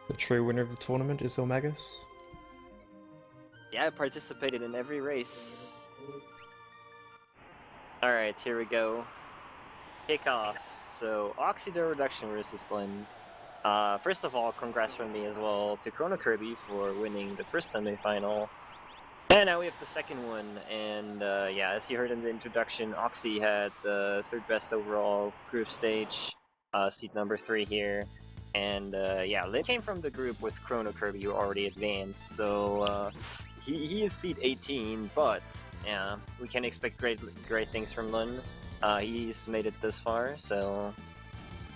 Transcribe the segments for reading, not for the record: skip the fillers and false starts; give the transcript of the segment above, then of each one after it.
The true winner of the tournament is Ilmagus. Yeah, I participated in every race. Alright, here we go. Kick off. So, oxydoreduction versus Liin. First of all, congrats from me as well to Chrono Kirby for winning the first semi-final. And now we have the second one, and yeah, as you heard in the introduction, Oxy had the third best overall group stage, seat number 3 here. And yeah, Liin came from the group with Chrono Kirby, who already advanced, so he is seat 18, but yeah, we can expect great things from Liin. He's made it this far, so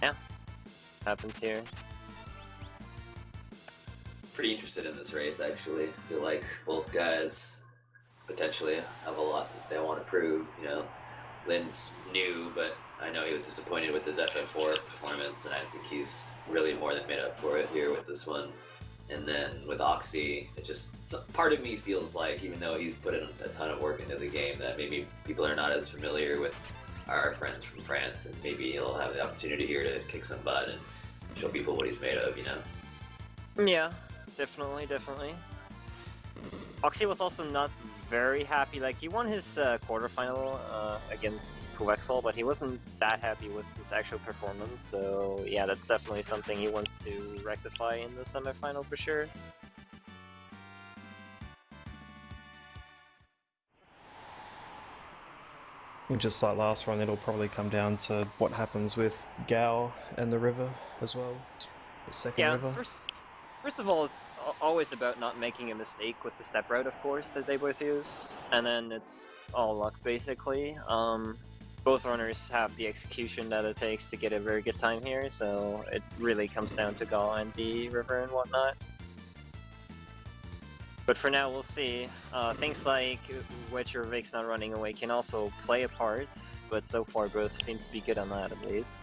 yeah, happens here. Pretty interested in this race, actually. I feel like both guys potentially have a lot that they want to prove. You know, Liin's new, but I know he was disappointed with his FF4 performance, and I think he's really more than made up for it here with this one. And then with Oxy, it just, part of me feels like, even though he's put in a ton of work into the game, that maybe people are not as familiar with our friends from France, and maybe he'll have the opportunity here to kick some butt and show people what he's made of, you know? Yeah, definitely. Oxy was also not very happy. Like, he won his quarterfinal against Kefka, but he wasn't that happy with his actual performance. So yeah, that's definitely something he wants to rectify in the semifinal for sure. And just like last run, it'll probably come down to what happens with Gao and the river as well. The second river. First of all, it's always about not making a mistake with the step route, of course, that they both use, and then it's all luck, basically. Both runners have the execution that it takes to get a very good time here, so it really comes down to Gao and the river and whatnot. But for now, we'll see. Things like Wedge or Vix not running away can also play a part, but so far both seem to be good on that, at least.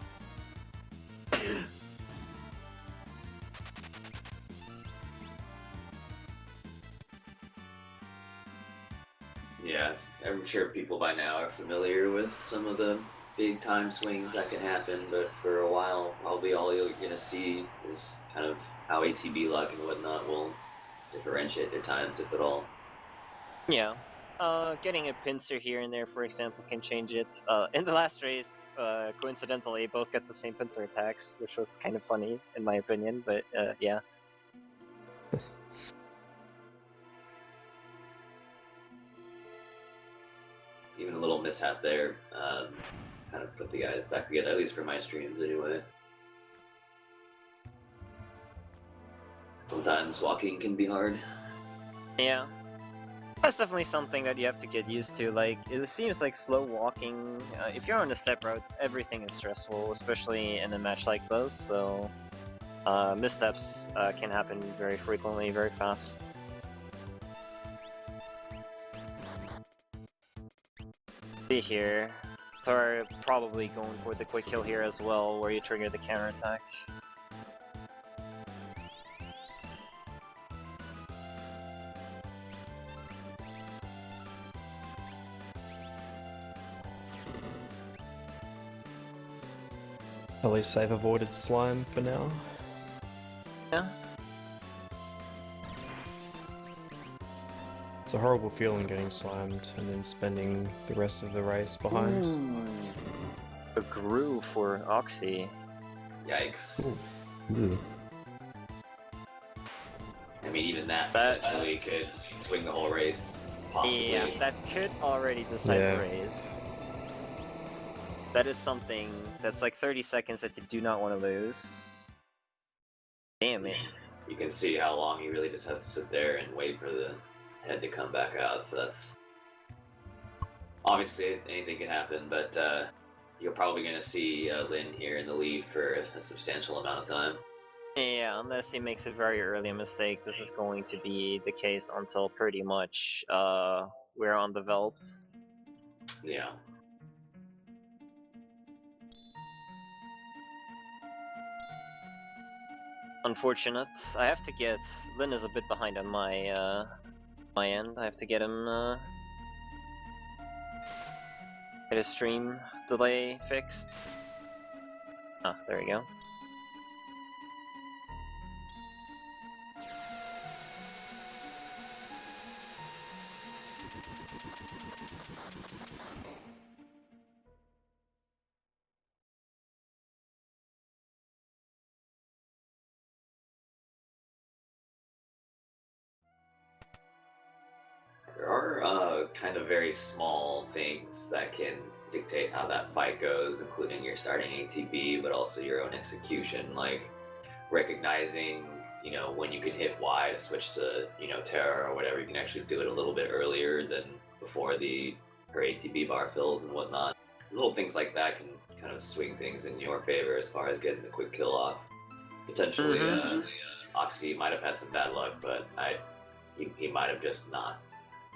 Yeah, I'm sure people by now are familiar with some of the big time swings that can happen, but for a while, probably all you're gonna see is kind of how ATB luck and whatnot will differentiate their times, if at all. Yeah. Getting a pincer here and there, for example, can change it. In the last race, coincidentally, both got the same pincer attacks, which was kind of funny, in my opinion, but yeah. Even a little mishap there kind of put the guys back together, at least for my streams anyway. Sometimes walking can be hard. Yeah. That's definitely something that you have to get used to. Like, it seems like slow walking, if you're on a step route, everything is stressful, especially in a match like this, so missteps can happen very frequently, very fast. See here, Thor probably going for the quick kill here as well, where you trigger the counterattack. At least they've avoided slime for now. Yeah. It's a horrible feeling getting slimed and then spending the rest of the race behind. Ooh. A groove for Oxy. Yikes. Ooh. I mean, even that potentially could swing the whole race, possibly. Yeah, that could already decide the race. That is something that's like 30 seconds that you do not want to lose. Damn it. You can see how long he really just has to sit there and wait for the head to come back out, so that's... Obviously, anything can happen, but you're probably going to see Liin here in the lead for a substantial amount of time. Yeah, unless he makes a very early mistake, this is going to be the case until pretty much we're on the Veldt. Yeah. Unfortunate. I have to get... Liin is a bit behind on my my end. I have to get him get his stream delay fixed. Ah, there we go. kind of very small things that can dictate how that fight goes, including your starting ATB, but also your own execution, like recognizing, when you can hit Y to switch to, Terra or whatever, you can actually do it a little bit earlier than before her ATB bar fills and whatnot. Little things like that can kind of swing things in your favor as far as getting the quick kill off. Potentially, Oxy might have had some bad luck, but he might have just not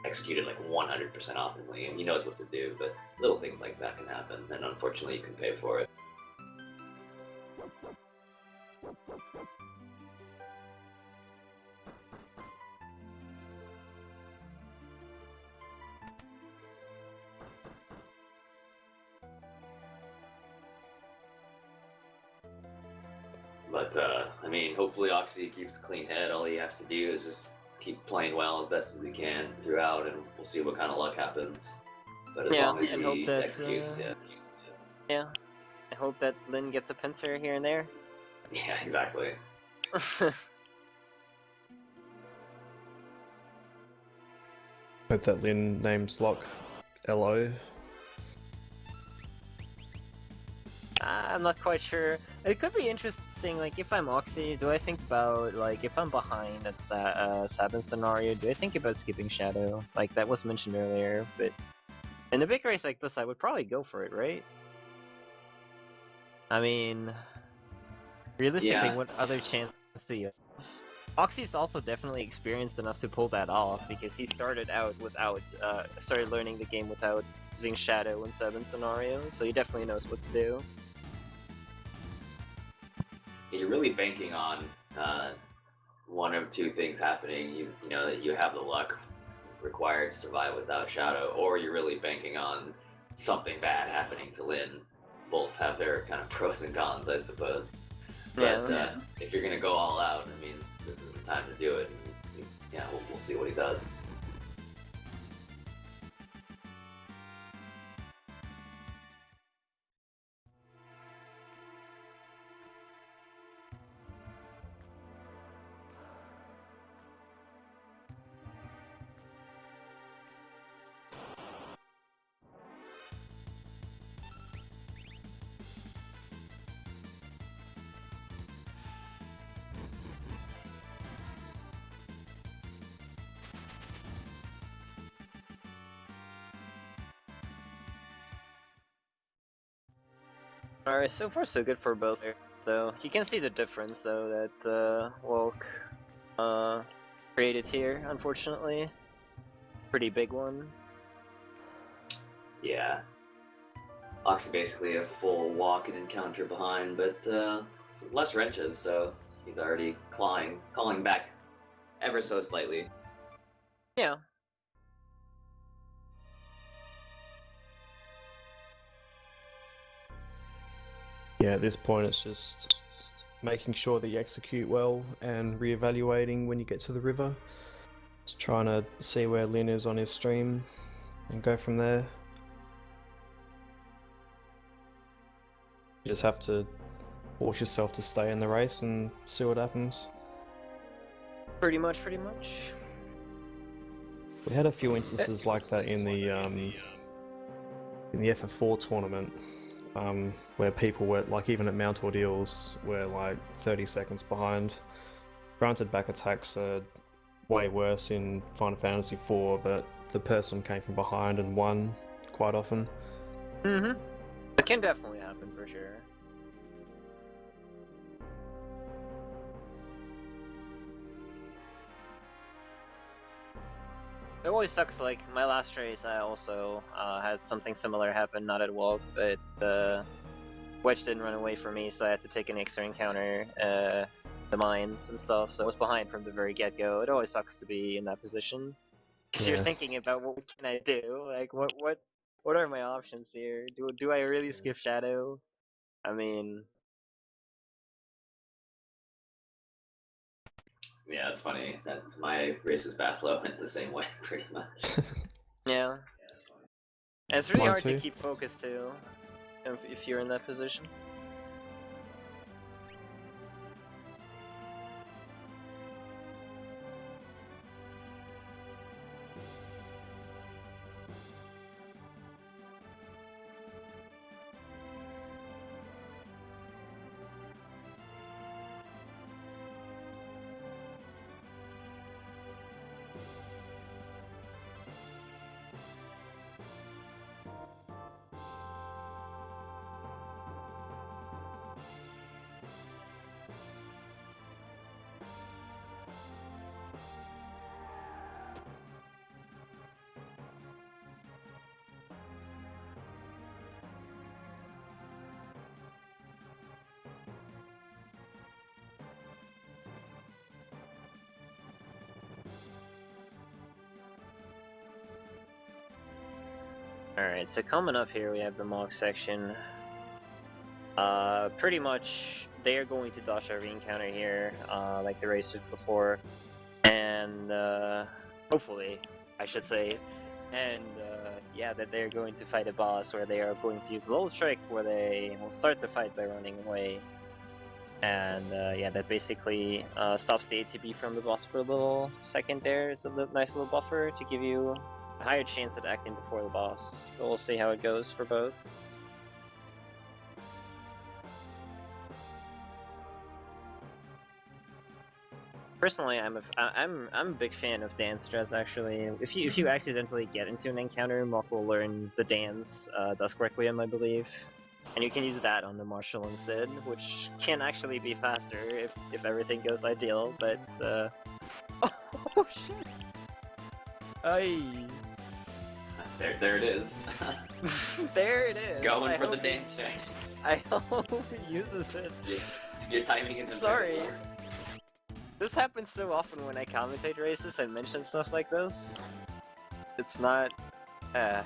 executed like 100% optimally, and he knows what to do, but little things like that can happen, and unfortunately you can pay for it. But, I mean, hopefully Oxy keeps a clean head. All he has to do is just keep playing well as best as he can throughout, and we'll see what kind of luck happens. But as long as he executes, yeah. I hope that Liin gets a pincer here and there. Yeah, exactly. Hope that Liin names Lock LO. I'm not quite sure. It could be interesting, like, if I'm Oxy, do I think about, like, if I'm behind at Sabin scenario, do I think about skipping Shadow? Like, that was mentioned earlier, but in a big race like this, I would probably go for it, right? I mean, realistically, what other chance do you have? Oxy's also definitely experienced enough to pull that off, because he started out without, started learning the game without using Shadow in 7 scenarios, so he definitely knows what to do. You're really banking on one of two things happening. You know that you have the luck required to survive without Shadow, or you're really banking on something bad happening to Liin. Both have their kind of pros and cons, I suppose. But if you're gonna go all out, I mean, this is the time to do it. And, yeah, we'll see what he does. Alright, so far so good for both, though. You can see the difference, though, that Walk created here, unfortunately. Pretty big one. Yeah. Oxy basically a full walk and encounter behind, but some less wrenches, so he's already calling back ever so slightly. Yeah. Yeah, at this point it's just making sure that you execute well and reevaluating when you get to the river. Just trying to see where Liin is on his stream and go from there. You just have to force yourself to stay in the race and see what happens. Pretty much. We had a few instances like that in the FF4 tournament, where people were, like, even at Mount Ordeals, were like 30 seconds behind. Granted, back attacks are way worse in Final Fantasy IV, but the person came from behind and won quite often. It can definitely happen, for sure. It always sucks, like, my last race I also had something similar happen, not at Walk, but the Wedge didn't run away from me, so I had to take an extra encounter, the mines and stuff, so I was behind from the very get-go. It always sucks to be in that position, because you're thinking about, what can I do? Like, what are my options here? Do I really skip Shadow? I mean... Yeah, it's funny. That's my race with Vathlo went the same way, pretty much. Yeah. And it's really hard to keep focus too, if you're in that position. Alright, so coming up here we have the mock section. Pretty much they're going to dodge every encounter here, like the racers before. And hopefully, I should say. And yeah, that they're going to fight a boss where they are going to use a little trick where they will start the fight by running away. And yeah, that basically stops the ATB from the boss for a little second there. It's a nice little buffer to give you a higher chance at acting before the boss. But we'll see how it goes for both. Personally, I'm a big fan of dance strats. Actually, if you accidentally get into an encounter, Mock will learn the dance Dusk Requiem, I believe, and you can use that on the Marshal instead, which can actually be faster if everything goes ideal. But oh shit! Aye. There it is. There it is. Going for the dance checks. I hope he uses it. Your timing is Sorry. impeccable. This happens so often when I commentate races and mention stuff like this. It's not... But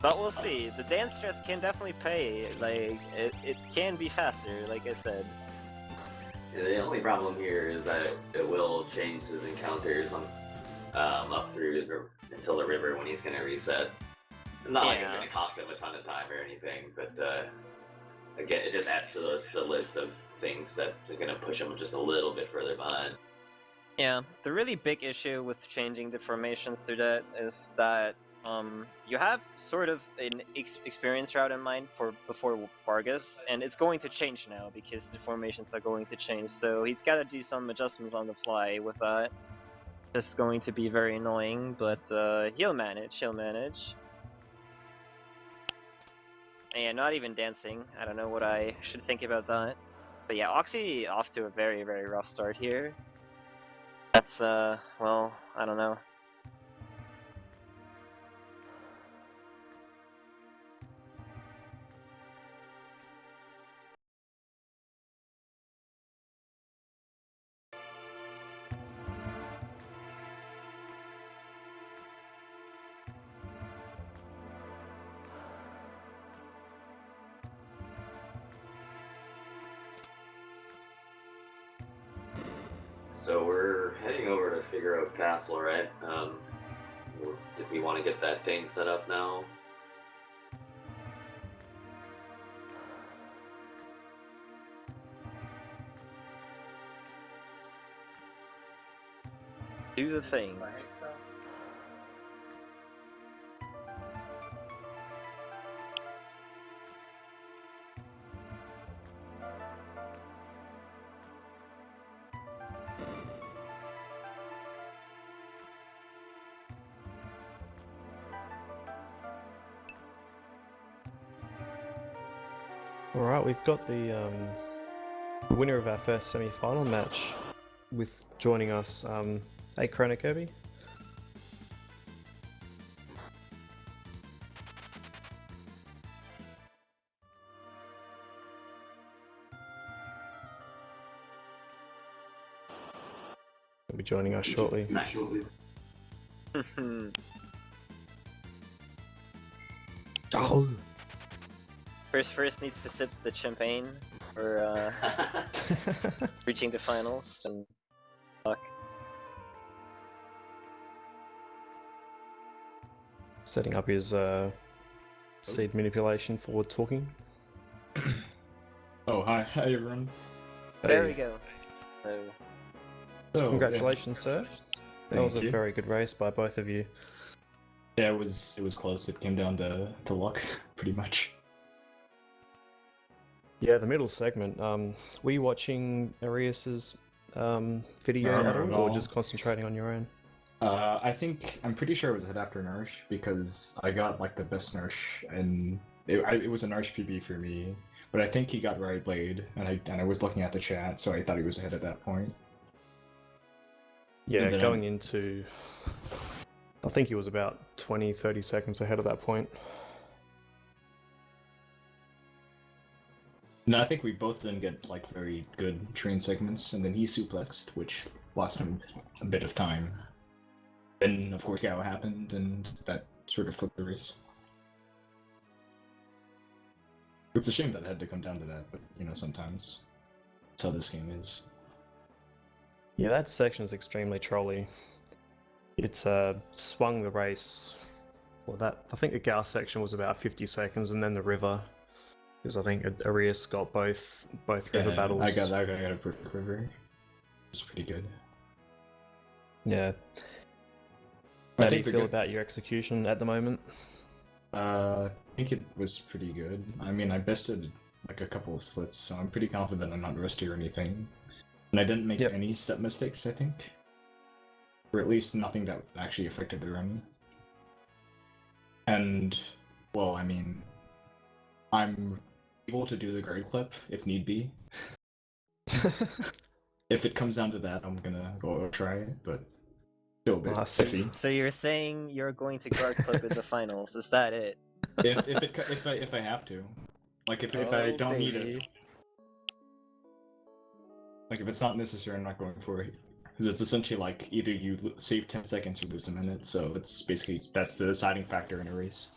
we'll see. The dance stress can definitely pay. Like, it can be faster, like I said. Yeah, the only problem here is that it will change his encounters on up through until the river when he's gonna reset. Not like it's gonna cost him a ton of time or anything, but again, it just adds to the list of things that are gonna push him just a little bit further behind. Yeah, the really big issue with changing the formations through that is that you have sort of an experience route in mind for before Vargas, and it's going to change now because the formations are going to change. So he's got to do some adjustments on the fly with that. It's going to be very annoying, but he'll manage. He'll manage. And not even dancing. I don't know what I should think about that. But yeah, Oxy off to a very, very rough start here. That's well, I don't know. So we're heading over to figure out Castle, right? Did we want to get that thing set up now? Do the thing. Alright, we've got the winner of our first semi-final match with joining us. Hey, Chrono Kirby. He'll be joining us shortly. Nice. Oh! First needs to sip the champagne for reaching the finals, and fuck. Setting up his seed manipulation for talking. Oh, hi everyone. There Hey. we go. So, Congratulations, sir. That was Thank a you. very good race by both of you. Yeah, it was close. It came down to luck, pretty much. Yeah, the middle segment. Were you watching Arias's video No, at not at all, or all. just concentrating on your own? I'm pretty sure it was ahead after Nourish because I got like the best Nourish, and it was a Nourish PB for me. But I think he got Right Blade, and I was looking at the chat, so I thought he was ahead at that point. Yeah, And then going into... I think he was about 20-30 seconds ahead of that point. No, I think we both didn't get like very good train segments, and then he suplexed, which lost him a bit of time. Then, of course, Gao happened, and that sort of flipped the race. It's a shame that it had to come down to that, but, you know, sometimes that's how this game is. Yeah, that section is extremely trolly. It swung the race. Well, I think the Gao section was about 50 seconds, and then the river, because I think Arias got both river battles. I got a perfect river. It's pretty good. Yeah. How do you feel about your execution at the moment? I think it was pretty good. I mean, I bested like a couple of slits, so I'm pretty confident I'm not rusty or anything. And I didn't make any step mistakes, I think. Or at least nothing that actually affected the run. And, well, I mean, I'm able to do the guard clip if need be. If it comes down to that, I'm gonna go try it, but still a bit iffy. So you're saying you're going to guard clip in the finals? Is that it? If I have to, like if I don't need it, like if it's not necessary, I'm not going for it. Because it's essentially like either you save 10 seconds or lose a minute, so it's basically that's the deciding factor in a race.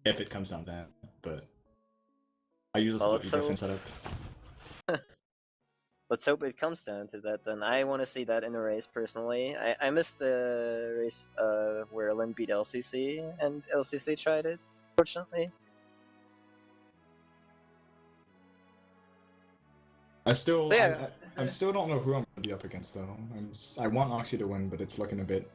If it comes down to that, but I use a slightly different setup. Let's hope it comes down to that then. I want to see that in a race personally. I missed the race where Liin1 beat LCC and LCC tried it, fortunately. I still don't know who I'm gonna be up against though. I want Oxy to win, but it's looking a bit.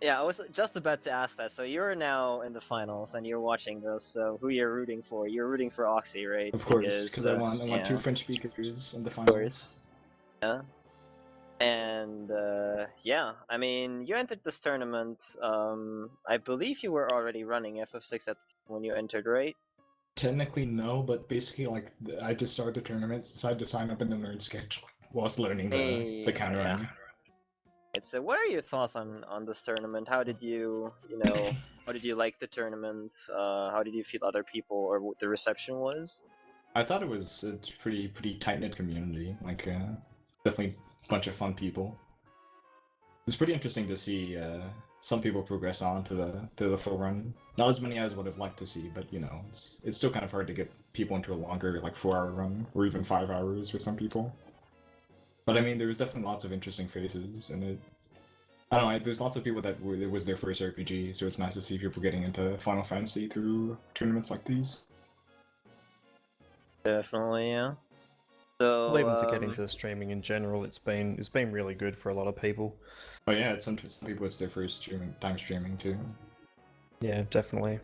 Yeah, I was just about to ask that. So you're now in the finals and you're watching this. So who you're rooting for? You're rooting for Oxy, right? Of course, because I want two French speakers in the finals. Yeah. And yeah, I mean, you entered this tournament. I believe you were already running FF6 when you entered, right? Technically no, but basically like I just started the tournament, decided to sign up in the nerd schedule whilst learning the counter run. So what are your thoughts on this tournament? How did you how did you like the tournament? How did you feel other people or what the reception was? I thought it's pretty tight-knit community, like definitely a bunch of fun people. It's pretty interesting to see some people progress on to the full run. Not as many as I would have liked to see, but you know, it's still kind of hard to get people into a longer, like 4-hour run, or even 5 hours for some people. But I mean, there was definitely lots of interesting faces, and I don't know, there's lots of people that it was their first RPG, so it's nice to see people getting into Final Fantasy through tournaments like these. Definitely, yeah. So even to get into streaming in general, it's been really good for a lot of people. Oh yeah, some people it's their first time streaming too. Yeah, definitely.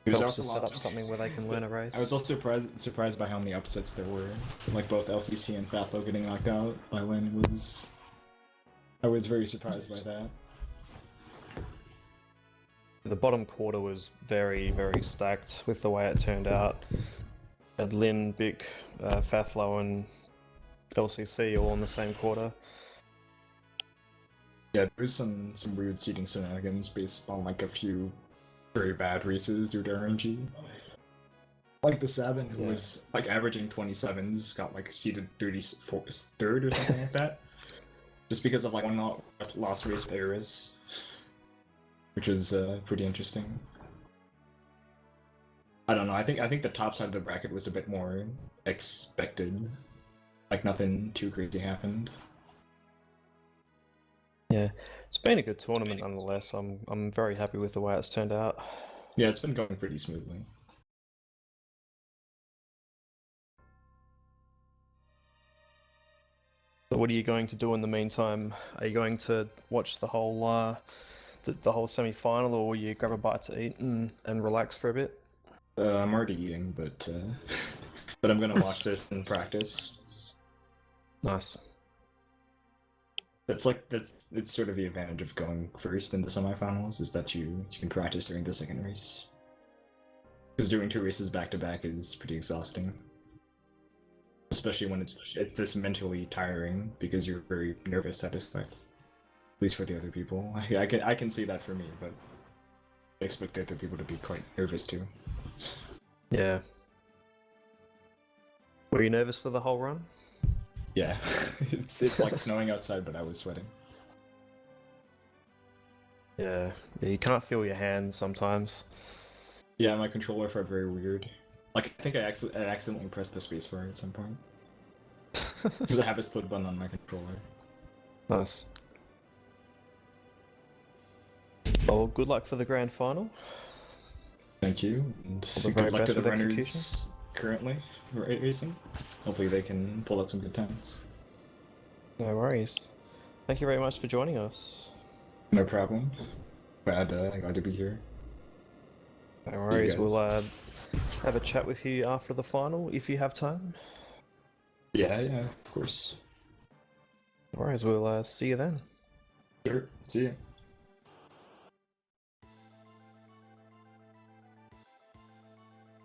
There's also set up something where they can learn a race. I was also surprised by how many upsets there were. Like both LCC and Fatlo getting knocked out by Liin1 I was very surprised by that. The bottom quarter was very, very stacked with the way it turned out. Had Liin1, Bic, Fatlo and LCC all in the same quarter. Yeah, there's some weird seating shenanigans based on like a few very bad races due to RNG. Like the Savin, who was like averaging 27s, got like seated 33rd or something like that, just because of like one lost race with Ares, which is pretty interesting. I don't know. I think the top side of the bracket was a bit more expected. Like nothing too crazy happened. Yeah, it's been a good tournament nonetheless. I'm very happy with the way it's turned out. Yeah, it's been going pretty smoothly. So what are you going to do in the meantime? Are you going to watch the whole the whole semi-final, or will you grab a bite to eat and relax for a bit? I'm already eating, but but I'm gonna watch this and practice. Nice. It's sort of the advantage of going first in the semifinals is that you can practice during the second race. Because doing 2 races back to back is pretty exhausting, especially when it's this mentally tiring because you're very nervous at this point. At least for the other people, I can see that for me, but I expect the other people to be quite nervous too. Yeah. Were you nervous for the whole run? Yeah, it's like snowing outside, but I was sweating. Yeah, you can't feel your hands sometimes. Yeah, my controller felt very weird. Like, I think I accidentally pressed the spacebar at some point. Because I have a split button on my controller. Nice. Well, good luck for the grand final. Thank you, and All the good very luck to best the with runners execution. currently racing. Hopefully they can pull out some good times. No worries. Thank you very much for joining us. No problem. Glad to be here. No You worries. We'll guys. have a chat with you after the final if you have time. Yeah, of course. No worries. We'll see you then. Sure. See ya.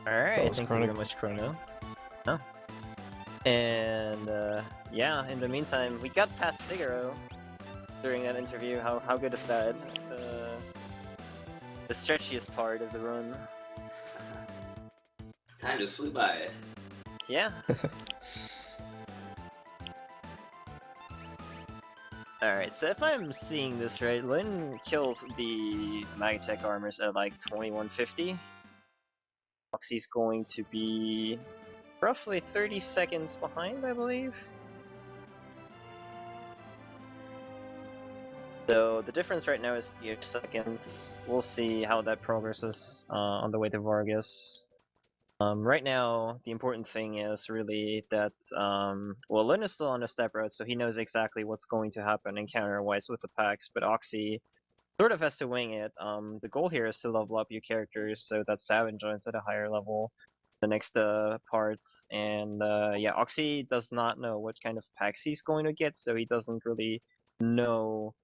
Alright, was thank you Chrono. very much, Chrono. Oh. And yeah, in the meantime, we got past Figaro during that interview. How good is that? The stretchiest part of the run. Time just flew by. Yeah. Alright, so if I'm seeing this right, Liin killed the Magitech armors at like 2150. Oxy's going to be roughly 30 seconds behind, I believe. So the difference right now is 30 seconds. We'll see how that progresses on the way to Vargas. Right now, the important thing is really that, well, Lin is still on the step route, so he knows exactly what's going to happen encounter-wise with the packs, but Oxy sort of has to wing it. The goal here is to level up your characters so that Savin joins at a higher level the next part, and yeah, Oxy does not know what kind of packs he's going to get, so he doesn't really know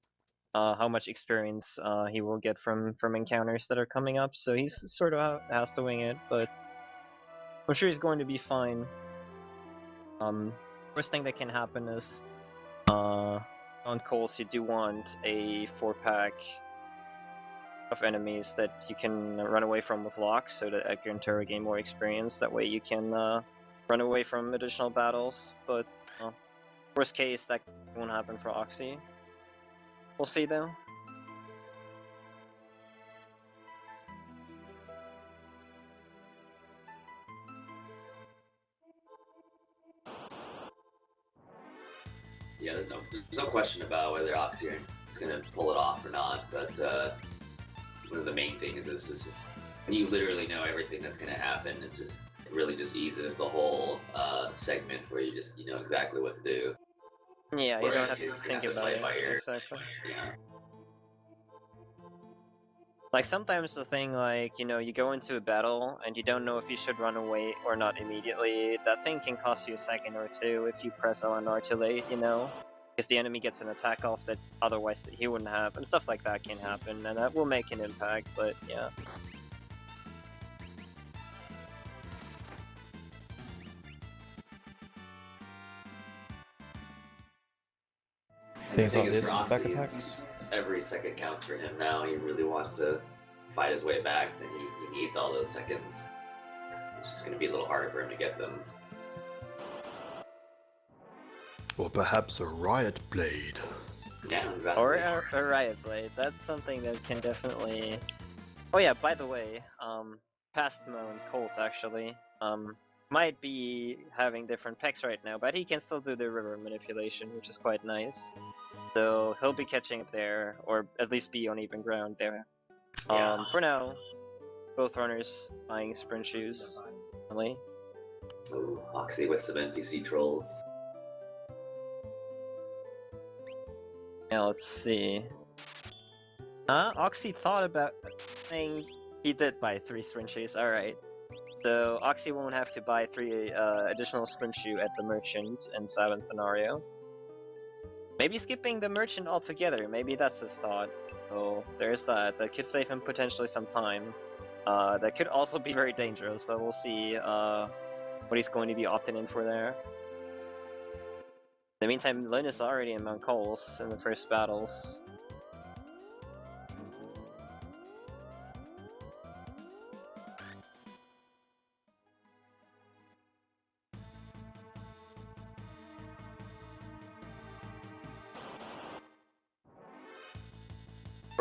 how much experience he will get from encounters that are coming up, so he's sort of has to wing it, but I'm sure he's going to be fine. Worst thing that can happen is on Coles you do want a 4-pack of enemies that you can run away from with locks, so that Edgar and Turo gain more experience. That way you can run away from additional battles, but worst case that won't happen for Oxy. We'll see though. Yeah, there's no question about whether Oxy is gonna pull it off or not. But one of the main things is just when you literally know everything that's gonna happen, it really just eases the whole segment where you know exactly what to do. Yeah, you don't Whereas have to you're just gonna think have to about play it. by ear. Exactly. Yeah. Like sometimes the thing, like, you know, you go into a battle and you don't know if you should run away or not immediately. That thing can cost you a second or two if you press LNR too late, you know? Because the enemy gets an attack off that otherwise he wouldn't have, and stuff like that can happen, and that will make an impact, but yeah. And Things the thing like is this for with back Oxy attacks. is every second counts for him now. He really wants to fight his way back, and he needs all those seconds. It's just going to be a little harder for him to get them. Or perhaps a riot blade. Yeah, exactly. Or a Riot Blade, that's something that can definitely... Oh yeah, by the way, past Moan Colt actually, might be having different pecks right now, but he can still do the river manipulation, which is quite nice. So he'll be catching up there, or at least be on even ground there. Yeah. For now, both runners buying sprint shoes. Really. Ooh, Oxy with some NPC trolls. Now let's see. Oxy thought about saying he did buy 3 sprint shoes. Alright. So Oxy won't have to buy 3 additional sprint shoe at the merchant in Savin scenario. Maybe skipping the merchant altogether, maybe that's his thought. So there's that. That could save him potentially some time. That could also be very dangerous, but we'll see what he's going to be opting in for there. In the meantime, Liin is already in Mount Coles in the first battles.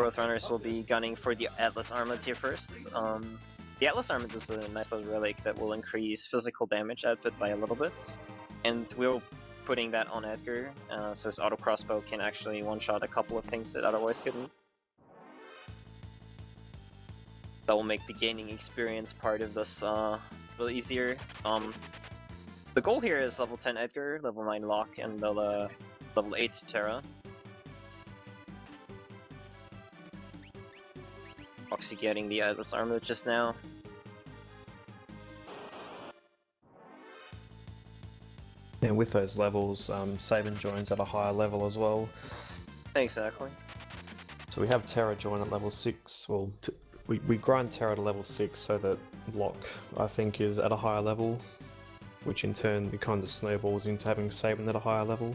Both runners will be gunning for the Atlas Armlet here first. The Atlas Armlet is a nice little relic that will increase physical damage output by a little bit, and we're putting that on Edgar, so his auto crossbow can actually one-shot a couple of things that otherwise couldn't. That will make the gaining experience part of this a little easier. The goal here is level 10 Edgar, level 9 Locke, and level 8 Terra. Oxy getting the Atlas Armlet just now. And with those levels, Saban joins at a higher level as well. Exactly. So we have Terra join at level 6. Well, we grind Terra to level 6 so that Locke, I think, is at a higher level, which in turn it kind of snowballs into having Saban at a higher level.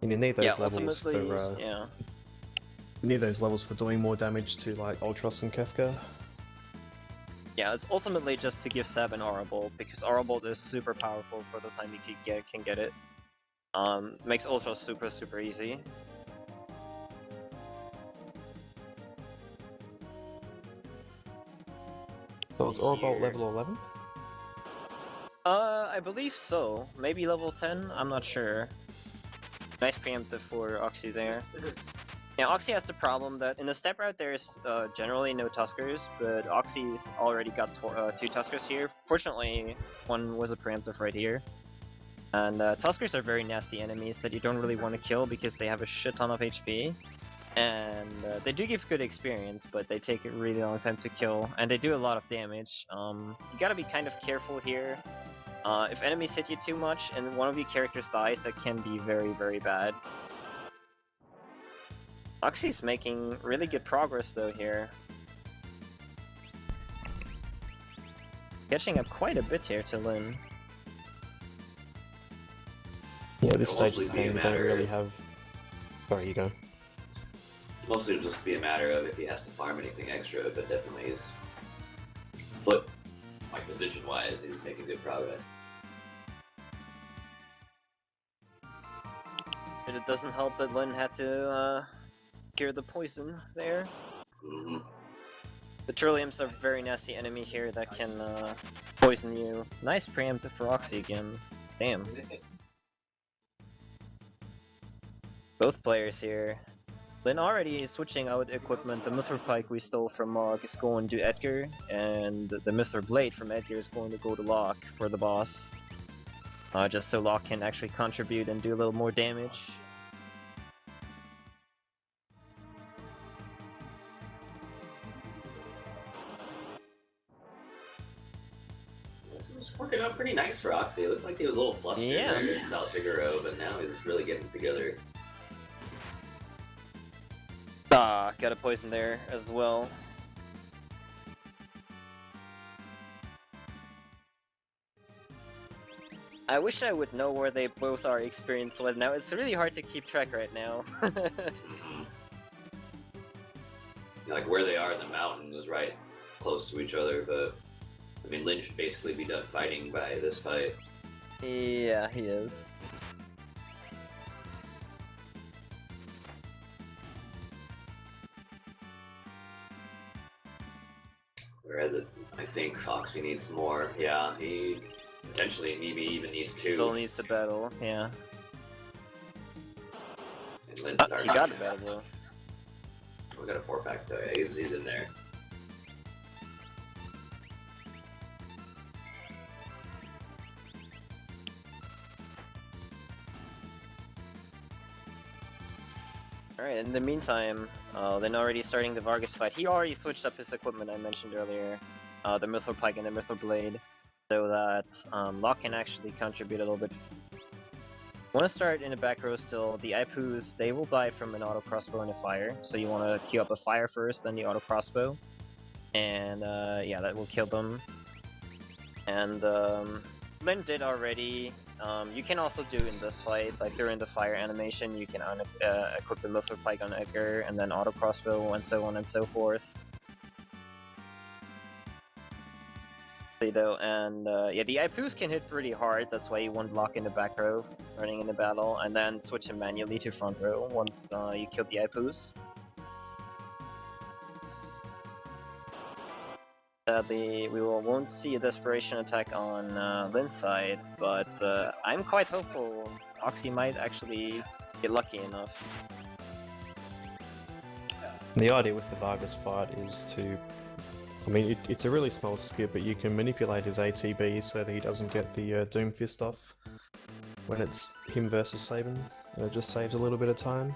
And you need those levels for yeah. you need those levels for doing more damage to like Ultros and Kefka. Yeah, it's ultimately just to give Saban Aura Bolt, because Aura Bolt is super powerful for the time you can get it. Makes Ultros super easy. So is Aura Bolt level 11? I believe so. Maybe level 10? I'm not sure. Nice preemptive for Oxy there. Yeah, Oxy has the problem that in the step route there's generally no Tuskers, but Oxy's already got 2 Tuskers here. Fortunately, one was a preemptive right here. And Tuskers are very nasty enemies that you don't really want to kill because they have a shit ton of HP. And they do give good experience, but they take a really long time to kill, and they do a lot of damage. You gotta be kind of careful here. If enemies hit you too much and one of your characters dies, that can be very bad. Oxy's making really good progress though here. Catching up quite a bit here to Liin. Yeah, this stage of the game don't really have... Sorry, you go. It's mostly just be a matter of if he has to farm anything extra, but definitely his foot, like position-wise, he's making good progress. But it doesn't help that Liin had to cure the poison there. The Trilliums are a very nasty enemy here that can poison you. Nice preemptive for Oxy again. Damn. Both players here. Liin already is switching out equipment. The Mithril Pike we stole from Mog is going to Edgar, and the Mithril Blade from Edgar is going to go to Locke for the boss. Just so Locke can actually contribute and do a little more damage. This was working out pretty nice for Oxy. It looked like he was a little flustered there in South Figaro, but now he's really getting it together. Got a poison there as well. I wish I would know where they both are experienced with now. It's really hard to keep track right now. Like where they are in the mountain is right close to each other, but I mean Liin should basically be done fighting by this fight. Yeah, he is. Whereas I think Foxy needs more. Yeah, he potentially maybe even needs 2. Still needs to battle, yeah. And Liin starts. He got a battle though. We got a 4-pack though. Yeah, he's in there. Alright, in the meantime, Liin already starting the Vargas fight. He already switched up his equipment I mentioned earlier, the Mithril Pike and the Mithril Blade, so that Locke can actually contribute a little bit. Want to start in the back row still. The Ipus, they will die from an auto crossbow and a fire, so you want to queue up a fire first, then the auto crossbow, and yeah, that will kill them. And Liin did already. You can also do in this fight, like during the fire animation, you can equip the Mithril Pike on Edgar, and then auto crossbow, and so on and so forth. Though, and yeah, the Ipus can hit pretty hard. That's why you want Locke in the back row, running in the battle, and then switch him manually to front row once you kill the Ipus. Sadly, we won't see a desperation attack on Liin's side, but I'm quite hopeful Oxy might actually get lucky enough. The idea with the Vargas fight is to, I mean, it's a really small skip, but you can manipulate his ATB so that he doesn't get the Doom Fist off when it's him versus Saban, and it just saves a little bit of time.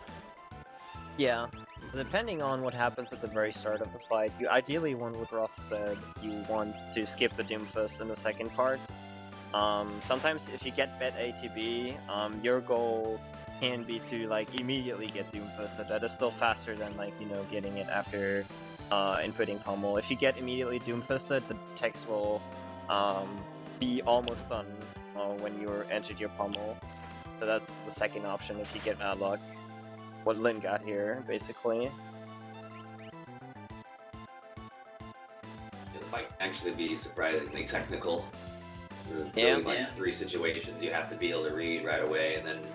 Yeah, depending on what happens at the very start of the fight, you ideally want what Roth said, you want to skip the Doomfist in the second part. Sometimes if you get bet ATB, your goal can be to like immediately get Doomfisted. That is still faster than like, you know, getting it after inputting Pummel. If you get immediately Doomfisted, the text will be almost done when you entered your Pummel. So that's the second option if you get bad luck. What Liin got here, basically. The fight can actually be surprisingly technical. There's Yeah. really like 3 situations you have to be able to read right away, and then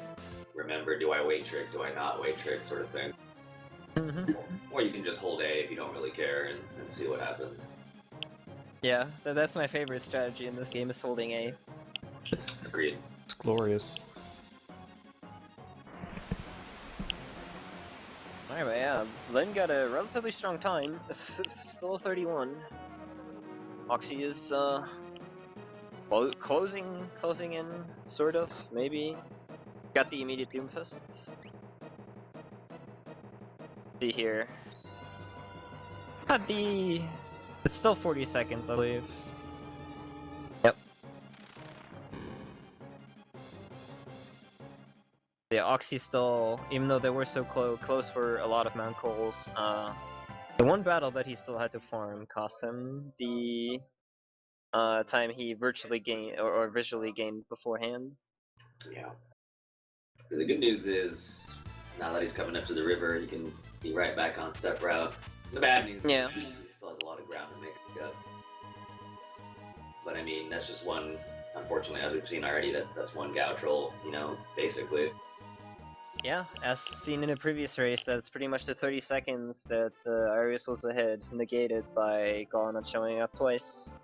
remember, do I wait trick, do I not wait trick, sort of thing. Or you can just hold A if you don't really care and see what happens. Yeah, that's my favorite strategy in this game, is holding A. Agreed. It's glorious. Alright, but yeah, Liin got a relatively strong time, still a 31. Oxy is closing in, sort of, maybe. Got the immediate Doomfist. See here. It's still 40 seconds, I believe. Yep. Yeah, Oxy still, even though they were so close for a lot of Mount Coals, the one battle that he still had to farm cost him the time he virtually gained or visually gained beforehand. Yeah. The good news is, now that he's coming up to the river, he can be right back on step route. The bad news Yeah. is he still has a lot of ground to make up. But I mean, that's just one, unfortunately, as we've seen already, that's one gouge roll, you know, basically. Yeah, as seen in a previous race, that's pretty much the 30 seconds that Arius was ahead, negated by Gaul not showing up twice.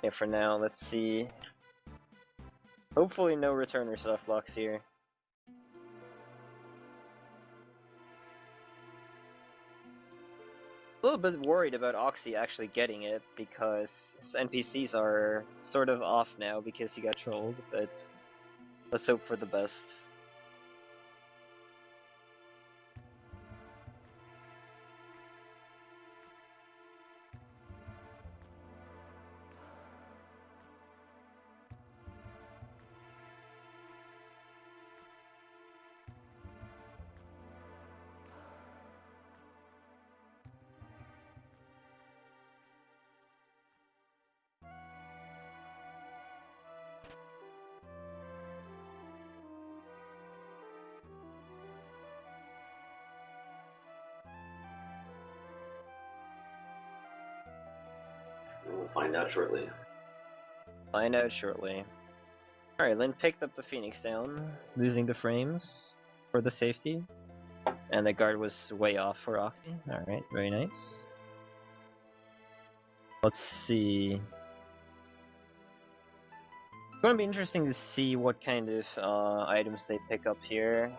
Yeah, for now, let's see. Hopefully no returner stuff blocks here. A little bit worried about Oxy actually getting it, because his NPCs are sort of off now because he got trolled, but let's hope for the best. We'll find out shortly. Find out shortly. Alright, Liin picked up the Phoenix down, losing the frames for the safety. And the guard was way off for Oxy. Alright, very nice. Let's see. It's gonna be interesting to see what kind of items they pick up here.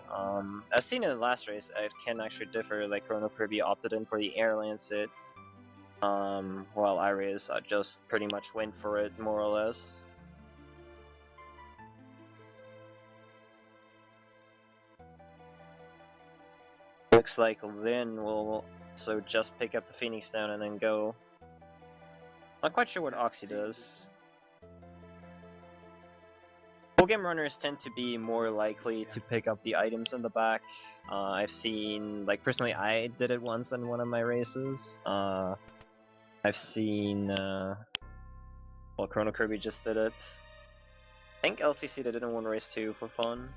As seen in the last race, I can actually differ, like Chrono Kirby opted in for the Air Lancet, while Arias just pretty much went for it, more or less. Looks like Liin will also just pick up the Phoenix down and then go. Not quite sure what Oxy does. Full game runners tend to be more likely to pick up the items in the back. I've seen, like personally, I did it once in one of my races. I've seen, well, Chrono Kirby just did it. I think LCC did it in one race too for fun.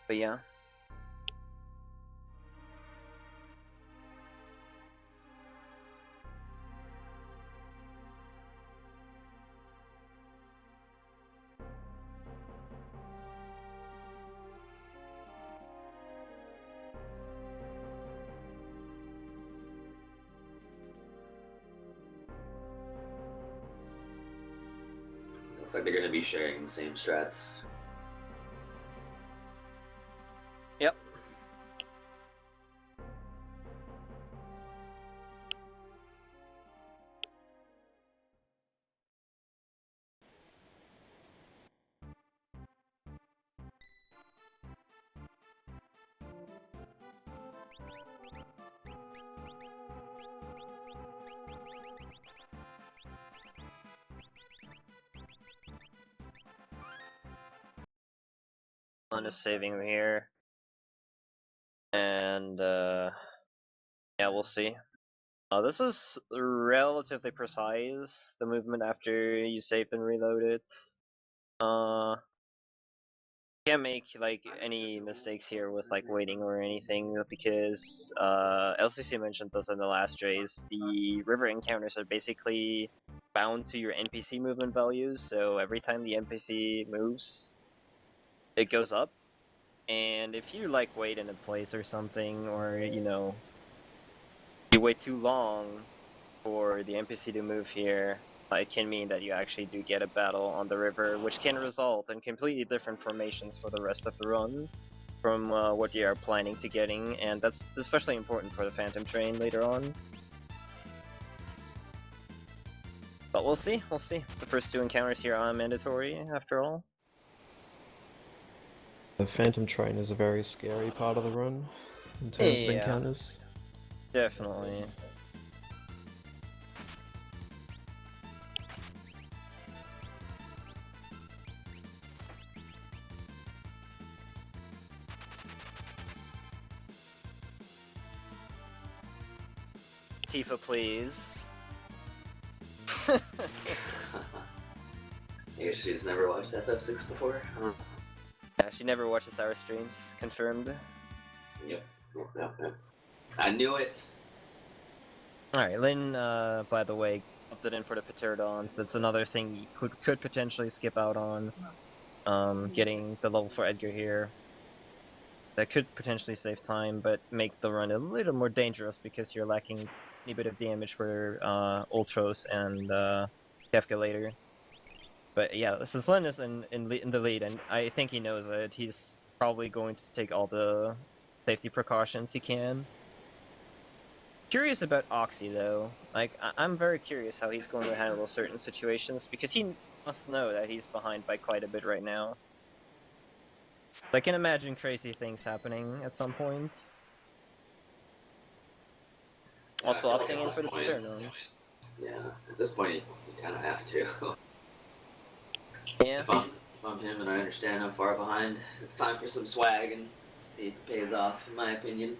But yeah. Looks like they're going to be sharing the same strats. Yep. One is saving here. And yeah, we'll see. This is relatively precise, the movement after you saved and reloaded. Can't make like any mistakes here with like waiting or anything because LCC mentioned this in the last race. The river encounters are basically bound to your NPC movement values, so every time the NPC moves, it goes up. And if you like wait in a place or something, or you know, you wait too long for the NPC to move here, it can mean that you actually do get a battle on the river, which can result in completely different formations for the rest of the run from what you are planning to getting, and that's especially important for the Phantom Train later on. But we'll see, we'll see. The first two encounters here are mandatory, after all. The Phantom Train is a very scary part of the run in terms of encounters. Definitely. Tifa, please. I guess she's never watched FF6 before. Yeah, she never watches our streams. Confirmed. Yep. I knew it. Alright, Liin, by the way, opted in for the Pterodons. That's another thing you could potentially skip out on. Getting the level 4 Edgar here. That could potentially save time, but make the run a little more dangerous because you're lacking a bit of damage for Ultros and Kefka later. But yeah, since Liin is in the lead, and I think he knows it, he's probably going to take all the safety precautions he can. Curious about Oxy though. Like, I'm very curious how he's going to handle certain situations, because he must know that he's behind by quite a bit right now. I can imagine crazy things happening at some point. Also opting in for the Pterodons. Yeah, at this point you kind of have to. Yeah. If I'm him and I understand how far behind, it's time for some swag and see if it pays off, in my opinion.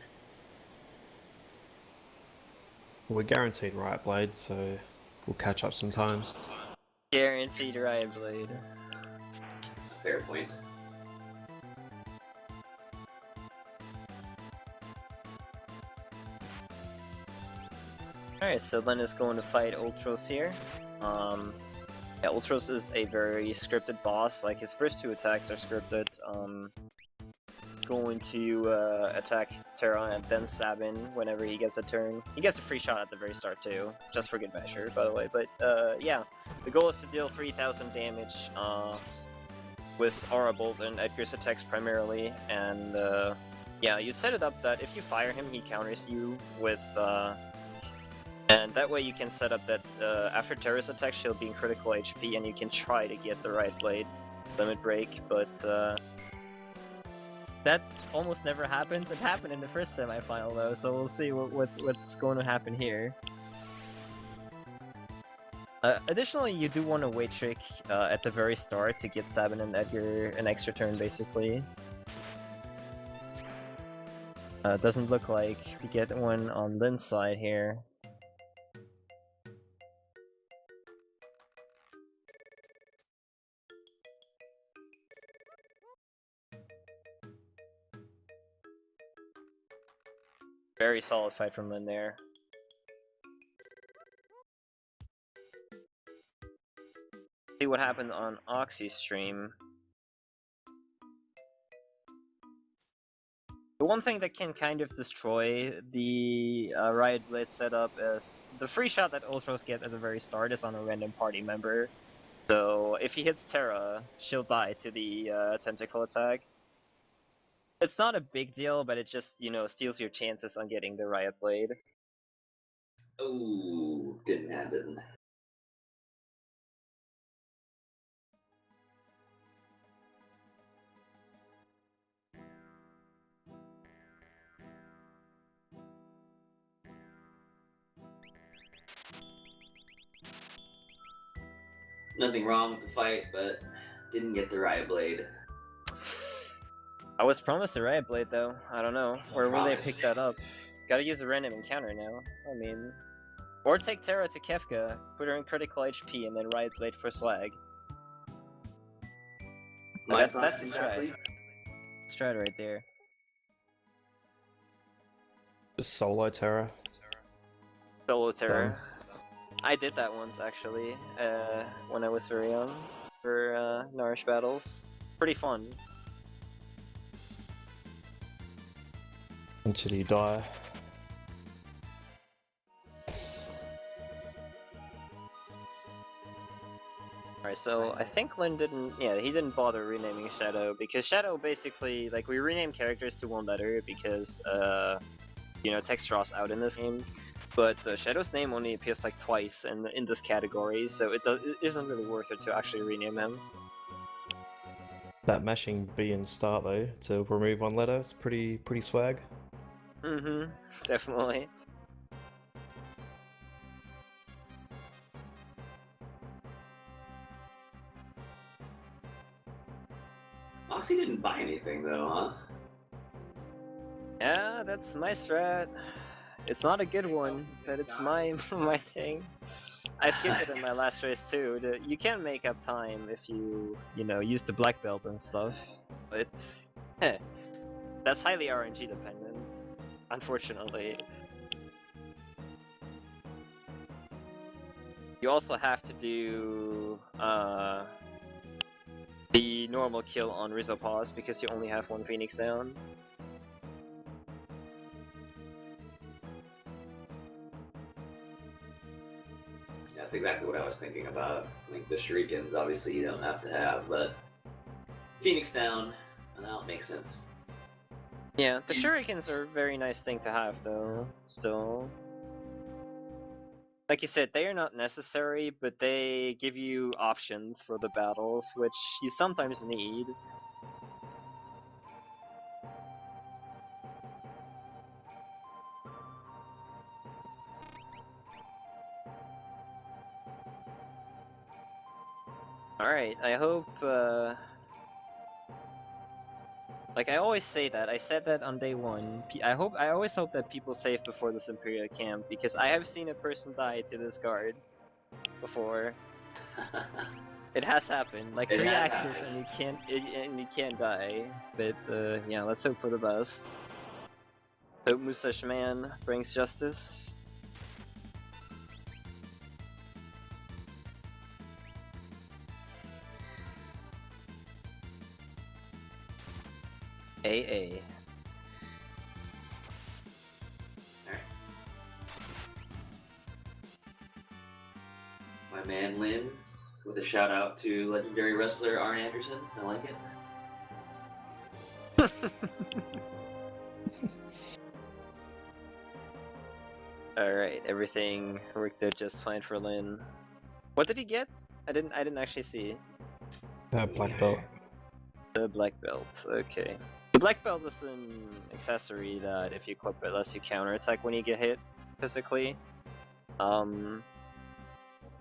We're guaranteed Riot Blade, so we'll catch up sometimes. Guaranteed Riot Blade. Fair point. Alright, so Liin is going to fight Ultros here. Yeah, Ultros is a very scripted boss. Like, his first two attacks are scripted. Going to attack Terra and then Sabin whenever he gets a turn. He gets a free shot at the very start too, just for good measure, by the way. But yeah, the goal is to deal 3,000 damage with Aura Bolt and Edgar's attacks primarily. And yeah, you set it up that if you fire him, he counters you with and that way you can set up that after Terra's attack she'll be in critical HP and you can try to get the Riot Blade limit break, but that almost never happens. It happened in the first semi-final though, so we'll see what's going to happen here. Additionally, you do want to wait trick at the very start to get Sabin and Edgar an extra turn basically. Doesn't look like we get one on Liin's side here. Very solid fight from Liin there. See what happened on Oxy's stream. The one thing that can kind of destroy the Riot Blade setup is the free shot that Ultros get at the very start is on a random party member. So if he hits Terra, she'll die to the tentacle attack. It's not a big deal, but it just, steals your chances on getting the Riot Blade. Oh, didn't happen. Nothing wrong with the fight, but didn't get the Riot Blade. I was promised a Riot Blade though. I don't know. Where will they pick Promised. that up? Gotta use a random encounter now. I mean, or take Terra to Kefka, put her in critical HP, and then Riot Blade for swag. My That's thoughts the exactly. strat right there. Just solo Terra. Solo Terra. I did that once actually, when I was very young, for Nourish battles. Pretty fun. Until you die. Alright, so I think Liin he didn't bother renaming Shadow, because Shadow basically, like, we rename characters to one letter because, Textraw's out in this game, but Shadow's name only appears like twice in this category, so it isn't really worth it to actually rename him. That mashing B and start though to remove one letter is pretty swag. Mm-hmm, definitely. Moxie didn't buy anything though, huh? Yeah, that's my strat. It's not a good one, but it's my thing. I skipped it in my last race too. You can make up time if you use the black belt and stuff, but that's highly RNG dependent, unfortunately. You also have to do the normal kill on Rizopause because you only have one Phoenix down. That's exactly what I was thinking about. Like the shurikens, obviously you don't have to have, but Phoenix down, and that makes sense. Yeah, the shurikens are a very nice thing to have though, still. Like you said, they are not necessary, but they give you options for the battles, which you sometimes need. Alright, I hope, like I always say that, I said that on day one, I always hope that people save before this Imperial camp, because I have seen a person die to this guard before. It has happened, like It 3 has axes happened. and you can't die, but yeah, let's hope for the best. Hope Mustache Man brings justice. AA. Alright. My man Liin, with a shout out to legendary wrestler Arn Anderson. I like it. Alright, everything worked out just fine for Liin. What did he get? I didn't actually see. Black belt. The black belt, okay. The black belt is an accessory that if you equip it lets you counterattack when you get hit physically.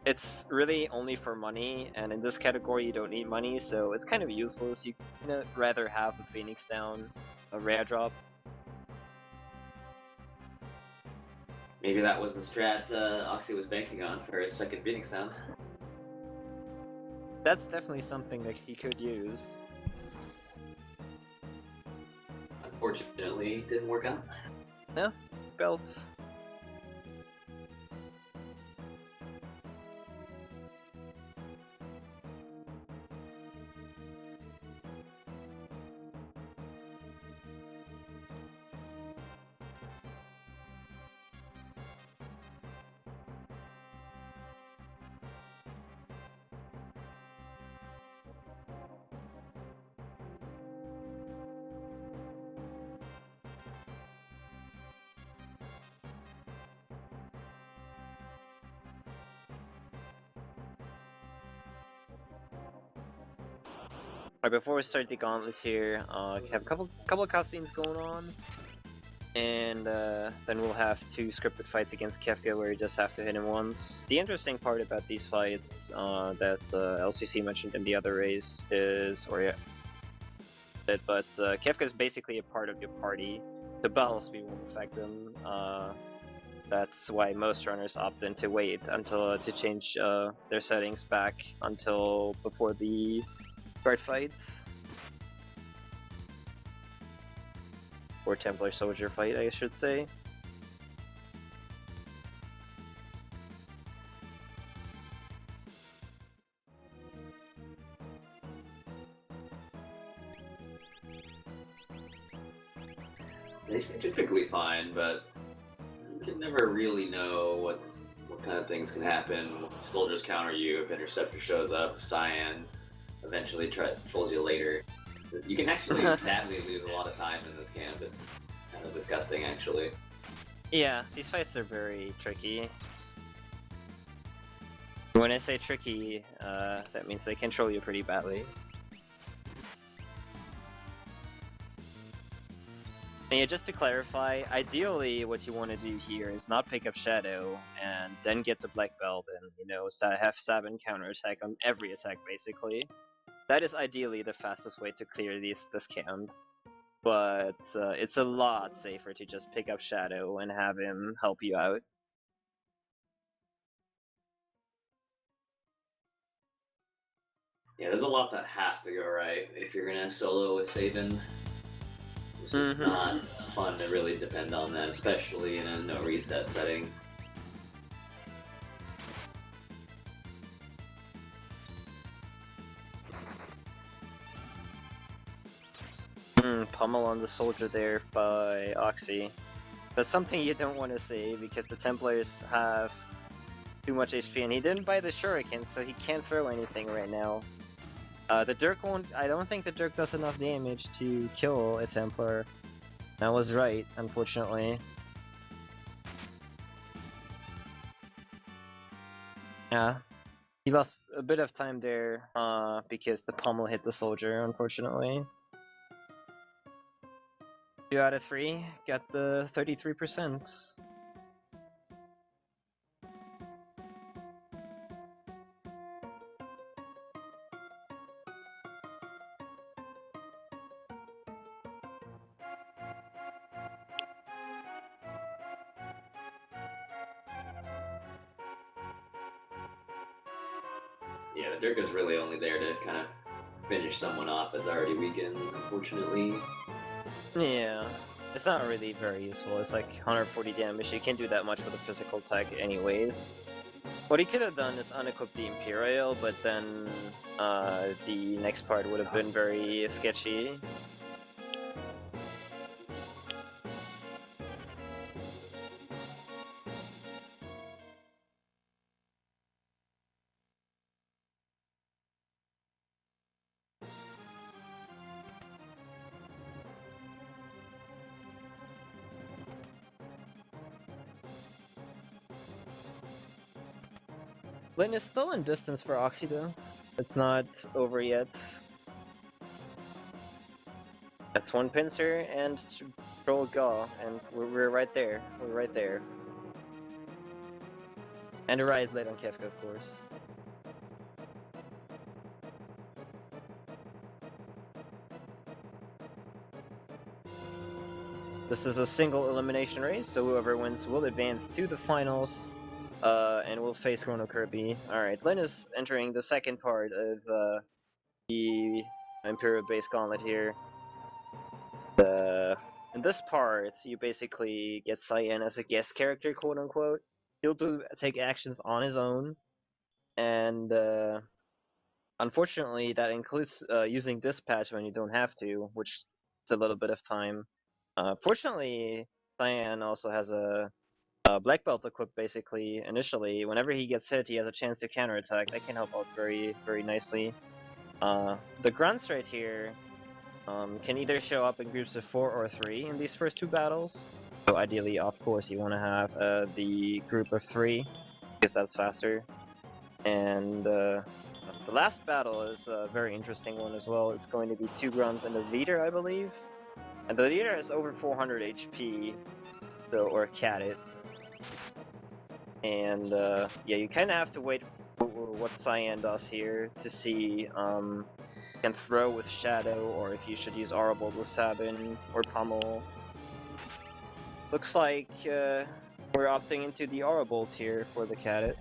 It's really only for money, and in this category you don't need money, so it's kind of useless. You rather have the Phoenix down, a rare drop. Maybe that was the strat Oxy was banking on for his second Phoenix down. That's definitely something that he could use. Unfortunately, didn't work out. No, belts. Alright, before we start the gauntlet here, we have a couple of cutscenes going on, and then we'll have 2 scripted fights against Kefka where you just have to hit him once. The interesting part about these fights that LCC mentioned in the other race is, but Kefka is basically a part of your party. The battle speed won't affect them. That's why most runners opt in to wait until to change their settings back until before the guard fights. Or Templar Soldier fight, I should say. They seem typically fine, but you can never really know what kind of things can happen. Soldiers counter you if Interceptor shows up. Cyan eventually trolls you later. You can actually sadly lose a lot of time in this camp. It's kind of disgusting, actually. Yeah, these fights are very tricky. When I say tricky, that means they control you pretty badly. And yeah, just to clarify, ideally what you want to do here is not pick up Shadow and then get the Black Belt and, you know, have 7 counterattack on every attack, basically. That is ideally the fastest way to clear this camp. But it's a lot safer to just pick up Shadow and have him help you out. Yeah, there's a lot that has to go right if you're gonna solo with Saban. It's just not fun to really depend on that, especially in a no reset setting. Pummel on the soldier there by Oxy. That's something you don't want to say because the Templars have too much HP and he didn't buy the Shuriken, so he can't throw anything right now. The Dirk won't. I don't think the Dirk does enough damage to kill a Templar. That was right, unfortunately. Yeah, he lost a bit of time there because the pummel hit the soldier, unfortunately. 2 out of 3, got the 33%. Yeah, the Dirk is really only there to kind of finish someone off that's already weakened, unfortunately. Yeah, it's not really very useful. It's like 140 damage. You can't do that much with a physical attack anyways. What he could have done is unequip the Imperial, but then the next part would have been very sketchy. Liin is still in distance for Oxy though. It's not over yet. That's 1 pincer and Troll Gaw, and we're right there. We're right there. And a Rise Blade on Kefka, of course. This is a single elimination race, so whoever wins will advance to the finals. And we'll face Chrono Kirby. Alright, Liin is entering the second part of the Imperial Base Gauntlet here. In this part, you basically get Cyan as a guest character, quote unquote. He'll take actions on his own, and unfortunately that includes using this patch when you don't have to, which is a little bit of time. Fortunately, Cyan also has a Black Belt equipped basically initially. Whenever he gets hit, he has a chance to counterattack. That can help out very, very nicely. The grunts right here can either show up in groups of 4 or 3 in these first 2 battles. So ideally, of course, you want to have the group of 3 because that's faster. And The last battle is a very interesting one as well. It's going to be 2 grunts and a leader, I believe. And the leader has over 400 HP, so, or cat it. And yeah, you kind of have to wait for what Cyan does here to see can throw with Shadow, or if you should use Arbold with Sabin or Pummel. Looks like we're opting into the Arbold here for the Cadet.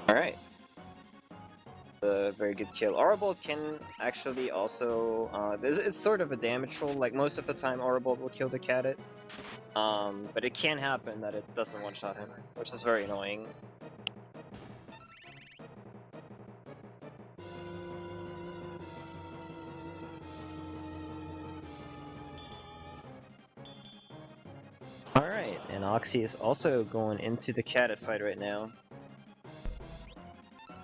Alright. Very good kill. Arbold can actually also... it's sort of a damage roll, like most of the time Arbold will kill the Cadet. But it can happen that it doesn't one-shot him, which is very annoying. Alright, and Oxy is also going into the Cadet fight right now.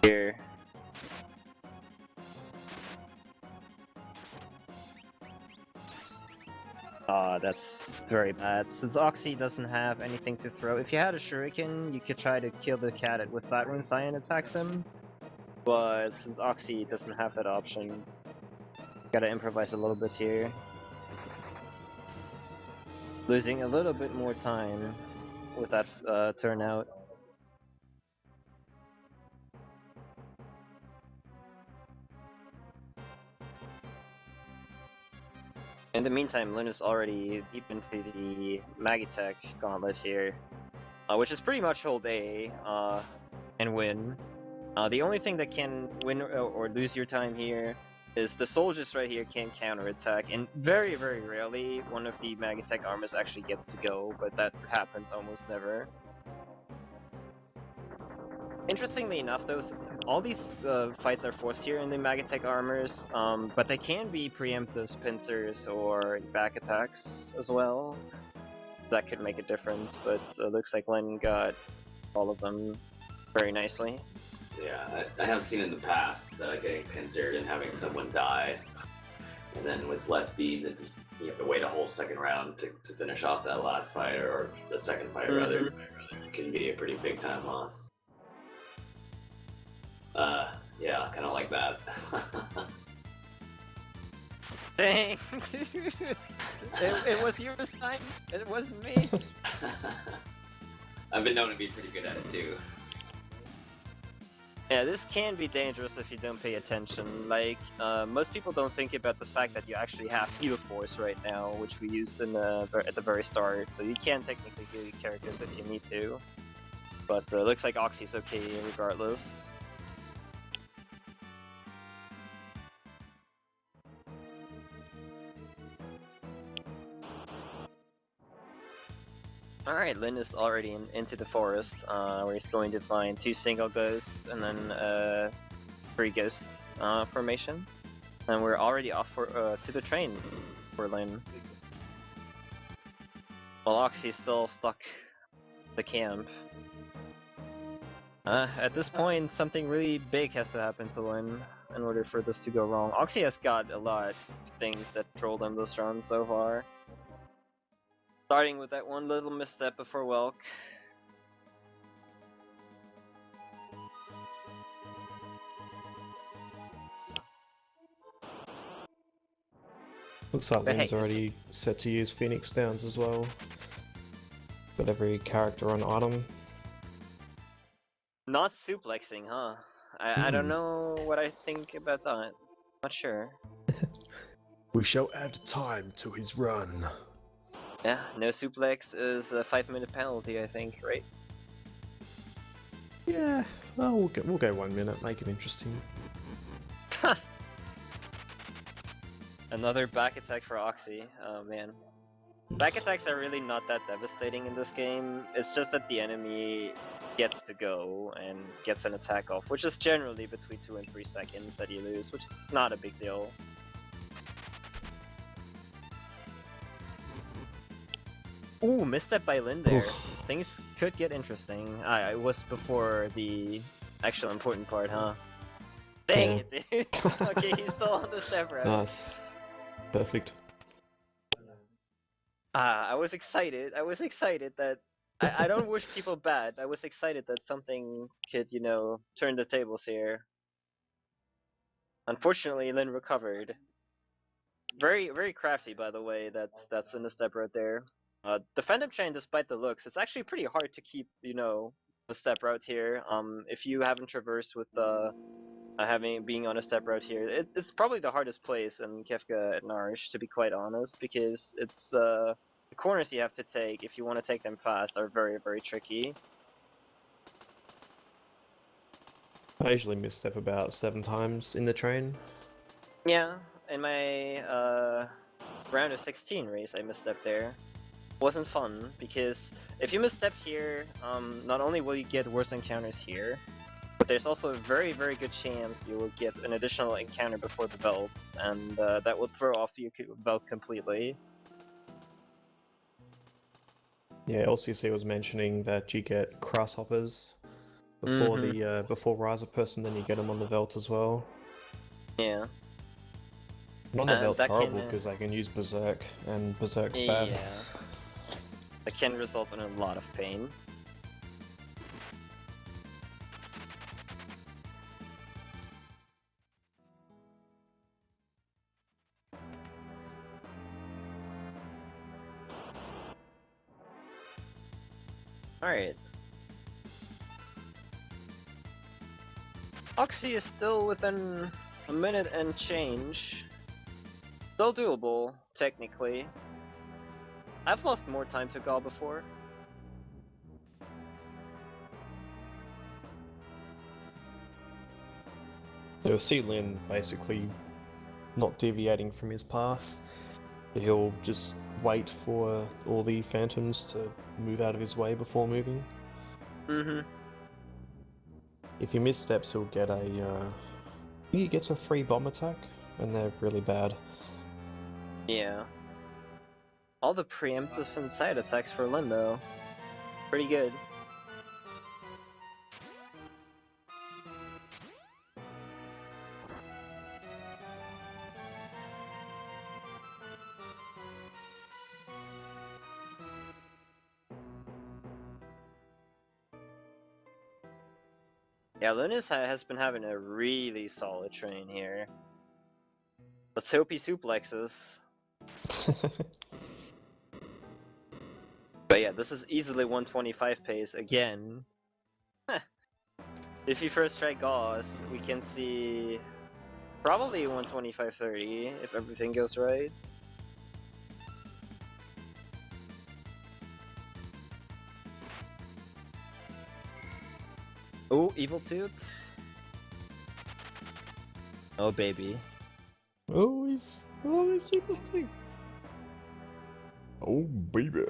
Here. That's very bad. Since Oxy doesn't have anything to throw, if you had a Shuriken, you could try to kill the Cadet with that when Cyan attacks him. But since Oxy doesn't have that option, gotta improvise a little bit here. Losing a little bit more time with that turnout. In the meantime, Liin is already deep into the Magitech gauntlet here, which is pretty much hold A and win. The only thing that can win or lose your time here is the soldiers right here can counterattack, and very, very rarely one of the Magitech armors actually gets to go, but that happens almost never. Interestingly enough, though, all these fights are forced here in the Magitech armors, but they can be preemptive pincers or back attacks as well. That could make a difference, but looks like Liin got all of them very nicely. Yeah, I have seen in the past getting pincered and having someone die, and then with less speed, you have to wait a whole second round to finish off that last fight, or the second fight rather. It can be a pretty big time loss. Yeah, kind of like that. Dang! it was yours this time? It wasn't me? I've been known to be pretty good at it too. Yeah, this can be dangerous if you don't pay attention. Like, most people don't think about the fact that you actually have heal force right now, which we used in at the very start, so you can technically heal your characters if you need to. But looks like Oxy's okay regardless. Alright, Liin is already into the forest, where he's going to find 2 single ghosts and then 3 ghosts formation. And we're already off for to the train for Liin. While Oxy's still stuck at the camp. At this point, something really big has to happen to Liin in order for this to go wrong. Oxy has got a lot of things that trolled him this run so far. Starting with that one little misstep before Welk. Looks like But hey, Liin's already set to use Phoenix Downs as well. Got every character on item. Not suplexing, huh? I don't know what I think about that. Not sure. We shall add time to his run. Yeah, no suplex is a 5-minute penalty, I think, right? Yeah, well, we'll go 1 minute, make it interesting. Another back attack for Oxy. Oh man. Back attacks are really not that devastating in this game. It's just that the enemy gets to go and gets an attack off, which is generally between 2 and 3 seconds that you lose, which is not a big deal. Ooh, misstep by Liin there. Things could get interesting. It was before the actual important part, huh? Dang it, dude! Okay, he's still on the step route. Nice. Perfect. I was excited. I was excited that I don't wish people bad. I was excited that something could, you know, turn the tables here. Unfortunately, Lin recovered. Very, very crafty, by the way. That's in the step right there. The Phantom Chain, despite the looks, it's actually pretty hard to keep, you know, a step route here. If you haven't traversed with being on a step route here, it's probably the hardest place in Kefka at Narsh, to be quite honest, because it's the corners you have to take if you want to take them fast are very, very tricky. I usually misstep about 7 times in the train. Yeah, in my round of 16 race, I misstepped there. Wasn't fun because if you misstep here, not only will you get worse encounters here, but there's also a very, very good chance you will get an additional encounter before the belts, and that will throw off your belt completely. Yeah, LCC was mentioning that you get grasshoppers before the before Riser person, then you get them on the Velt as well. Yeah. And on the Velt's that horrible can, because I can use Berserk, and Berserk's bad. Yeah. That can result in a lot of pain. Alright. Oxy is still within a minute and change. Still doable, technically. I've lost more time to Gaul before. You'll see Liin basically not deviating from his path. He'll just wait for all the phantoms to move out of his way before moving. If he missteps, he'll get he gets a free bomb attack, and they're really bad. Yeah. All the preemptives and side attacks for Liin, though. Pretty good. Yeah, Liin has been having a really solid train here. Let's hope he suplexes. But yeah, this is easily 125 pace again. If you first try Gauss, we can see probably 125.30 if everything goes right. Oh, Evil Tooth. Oh, baby. Oh, he's suplexing. Oh, baby.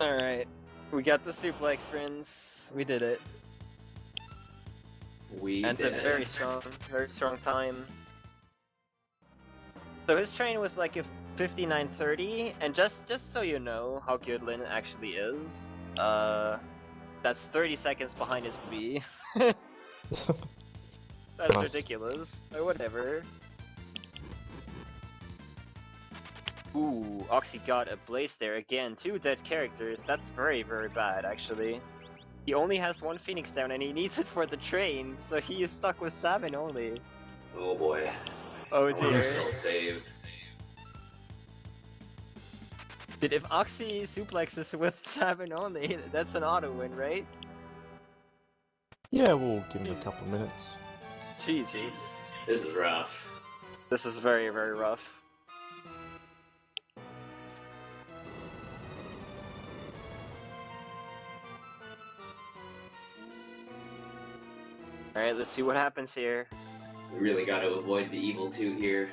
Alright. We got the suplex, friends. We did it. And it's a very strong time. So his train was like a 59.30, and just so you know how good Liin actually is, that's 30 seconds behind his B. That's Nice. ridiculous. But whatever. Ooh, Oxy got a blaze there again. 2 dead characters. That's very, very bad, actually. He only has 1 Phoenix down, and he needs it for the train, so he is stuck with 7 only. Oh boy. Oh Dear. dear. Still save. Dude, if Oxy suplexes with 7 only, that's an auto win, right? Yeah, we'll give him a couple of minutes. Jesus. This is rough. This is very, very rough. Alright, let's see what happens here. We really got to avoid the evil 2 here.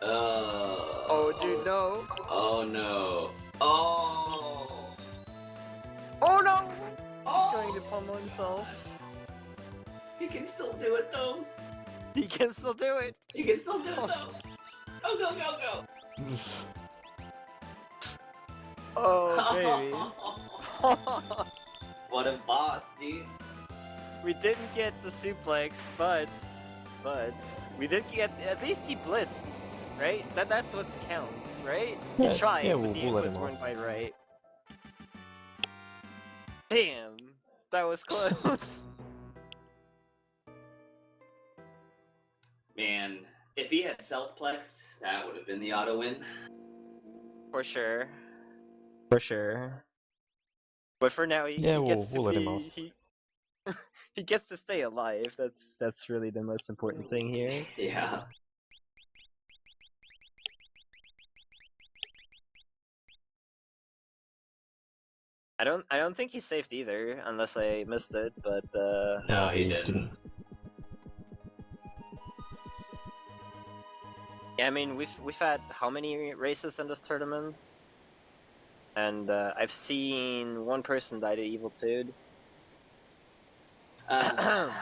Oh, dude, no. Oh no. Oh. Oh no! Oh. He's going to pummel himself. He can still do it though. He can still do it. He can still do it though. Go, go, go, go. Oh, baby. What a boss, dude. We didn't get the suplex, but we did get, at least he blitzed, right? That's what counts. right? Yeah, He tried, yeah, but the we'll let inputs him weren't off. quite right. Damn, that was close. Man, if he had self-plexed, that would have been the auto win. For sure. For sure. But for now, Yeah, he gets to we'll let him off. be he gets to stay alive. That's really the most important thing here. Yeah. I don't think he's saved either, unless I missed it. But No, he didn't. yeah, I mean we've had how many races in this tournament? And I've seen one person die to Evil Toad. Yeah.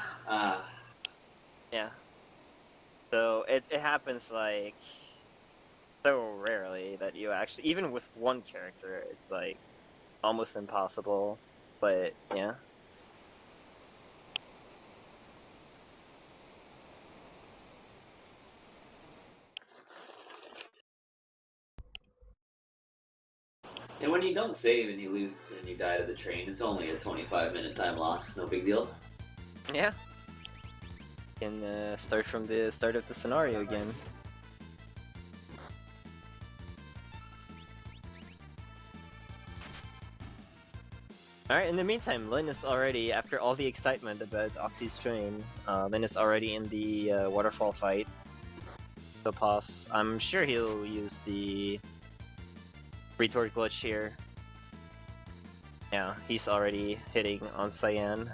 So it happens like so rarely that you actually, even with one character, it's like almost impossible. But yeah. And when you don't save and you lose and you die to the train, it's only a 25-minute time loss. No big deal. Yeah. Can start from the start of the scenario again. Alright, in the meantime, Liin is already, after all the excitement about Oxy's train, Liin is already in the waterfall fight. So pause. I'm sure he'll use the retort glitch here. Yeah, he's already hitting on Cyan.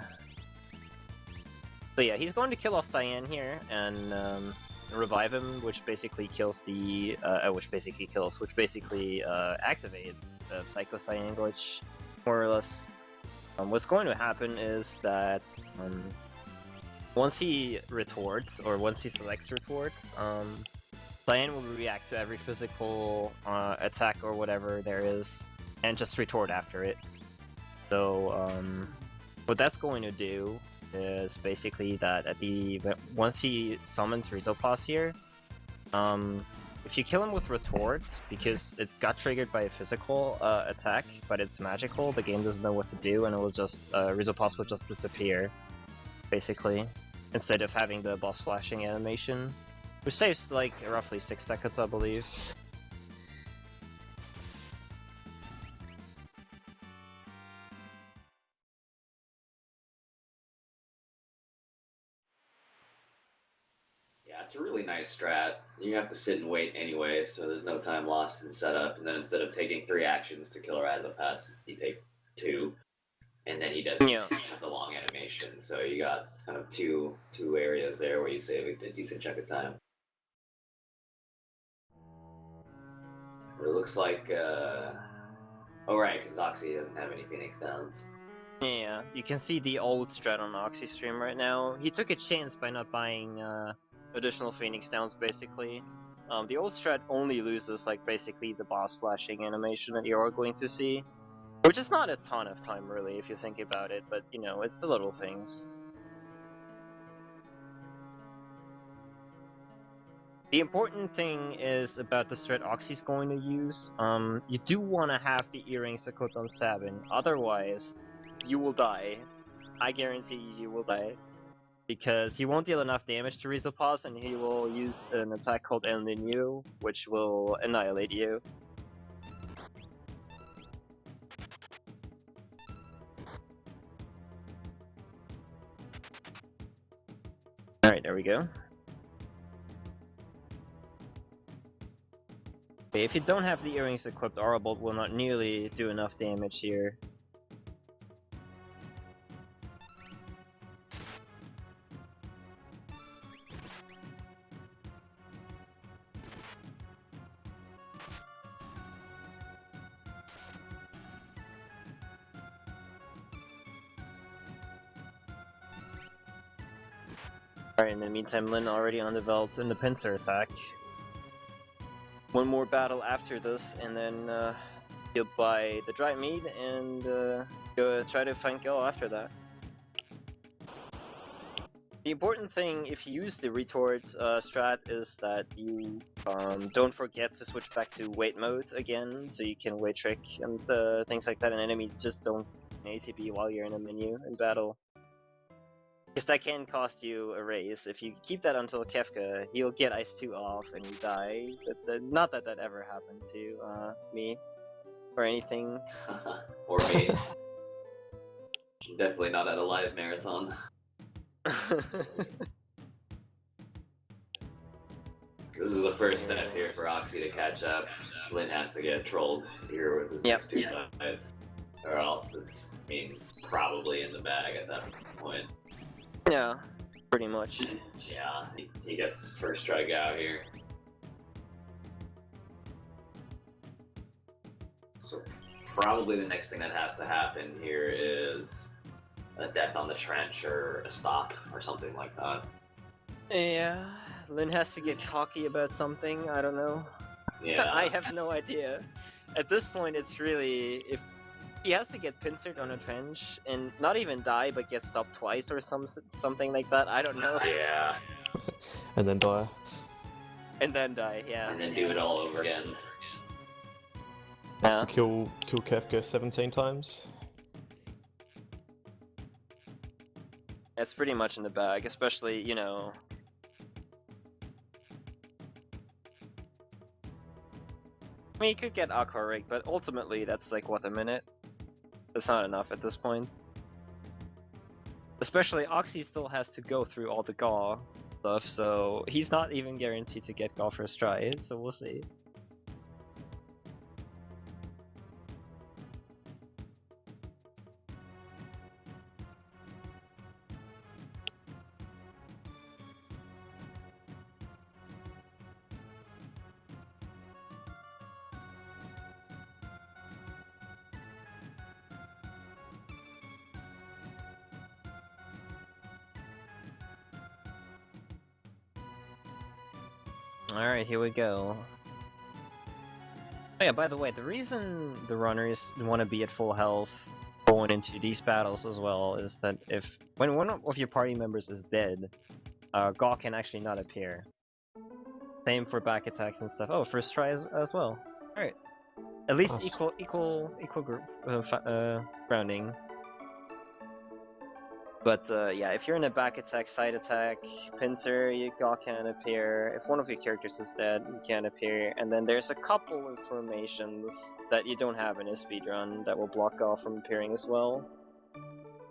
So yeah, he's going to kill off Cyan here and revive him, which basically kills the which basically activates the Psycho Cyan glitch, more or less. What's going to happen is that once he retorts, or once he selects retort, Cyan will react to every physical attack or whatever there is, and just retort after it. So what that's going to do is basically that once he summons Rizopos here, if you kill him with retort, because it got triggered by a physical attack, but it's magical, the game doesn't know what to do, and it will just Rizopos will just disappear, basically, instead of having the boss flashing animation, which saves like roughly 6 seconds, I believe. Yeah, it's a really nice strat. You have to sit and wait anyway, so there's no time lost in setup. And then instead of taking 3 actions to kill Razopass, you take 2, and then he does the long animation. So you got kind of two areas there where you save a decent chunk of time. But it looks like, oh right, because Oxy doesn't have any Phoenix Downs. Yeah, you can see the old strat on Oxy stream right now. He took a chance by not buying additional Phoenix Downs, basically. The old strat only loses like basically the boss flashing animation that you are going to see, which is not a ton of time really if you think about it, but you know, it's the little things. The important thing is about the strat Oxy's going to use. You do want to have the earrings equipped on Sabin, otherwise you will die. I guarantee you will die. Because he won't deal enough damage to Rizopos, and he will use an attack called Liin1, which will annihilate you. Alright, there we go. Okay, if you don't have the earrings equipped, Aura Bolt will not nearly do enough damage here. Alright, in the meantime, Liin already on the belt in the pincer attack. One more battle after this, and then he'll buy the dried meat and go try to find Gil after that. The important thing, if you use the retort strat, is that you don't forget to switch back to wait mode again, so you can wait trick and things like that, and enemies just don't ATB while you're in a menu in battle. Because that can cost you a raise. If you keep that until Kefka, he'll get Ice 2 off and you die. But not that that ever happened to me or anything. Or me. Definitely not at a live marathon. This is the first step here for Oxy to catch up. Liin has to get trolled here with his next two fights. Or else it's, I mean, probably in the bag at that point. Yeah, pretty much. Yeah, he gets his first strikeout here. So probably the next thing that has to happen here is a death on the trench or a stop or something like that. Yeah, Liin has to get cocky about something, I don't know. Yeah. I have no idea. At this point, it's really, if he has to get pincered on a trench and not even die, but get stopped twice or something like that, I don't know. Yeah. And then die. And then die, yeah. And then do it all over again. Yeah. Kill Kefka 17 times. It's pretty much in the bag, especially, you know. I mean, you could get Aqua Rig, but ultimately that's like, what, a minute? That's not enough at this point. Especially, Oxy still has to go through all the Gaw stuff, so he's not even guaranteed to get Gaw first try, so we'll see. Alright, here we go. Oh yeah, by the way, the reason the runners want to be at full health going into these battles as well is that when one of your party members is dead, Gaw can actually not appear. Same for back attacks and stuff. Oh, first try as well. Alright. At least Nice. equal group rounding. But yeah, if you're in a back attack, side attack, pincer, you Gaw can't appear. If one of your characters is dead, you can't appear. And then there's a couple of formations that you don't have in a speedrun that will block Gaw from appearing as well.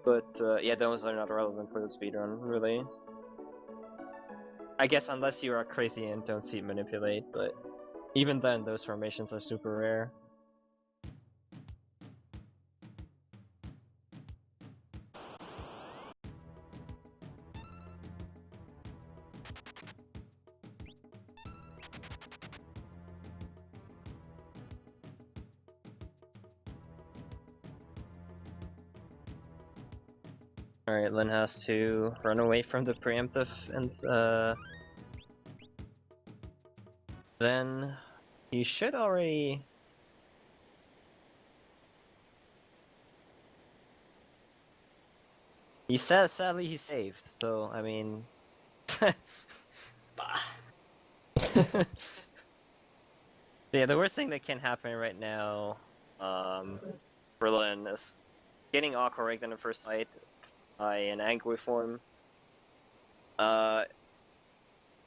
But yeah, those are not relevant for the speedrun, really. I guess unless you are crazy and don't see manipulate, but even then, those formations are super rare. Alright, Liin has to run away from the preemptive and then he should already... He says sadly he's saved, so I mean... Yeah, the worst thing that can happen right now for Liin is getting Aqua Rigged in the first fight by an Angry form. Yeah,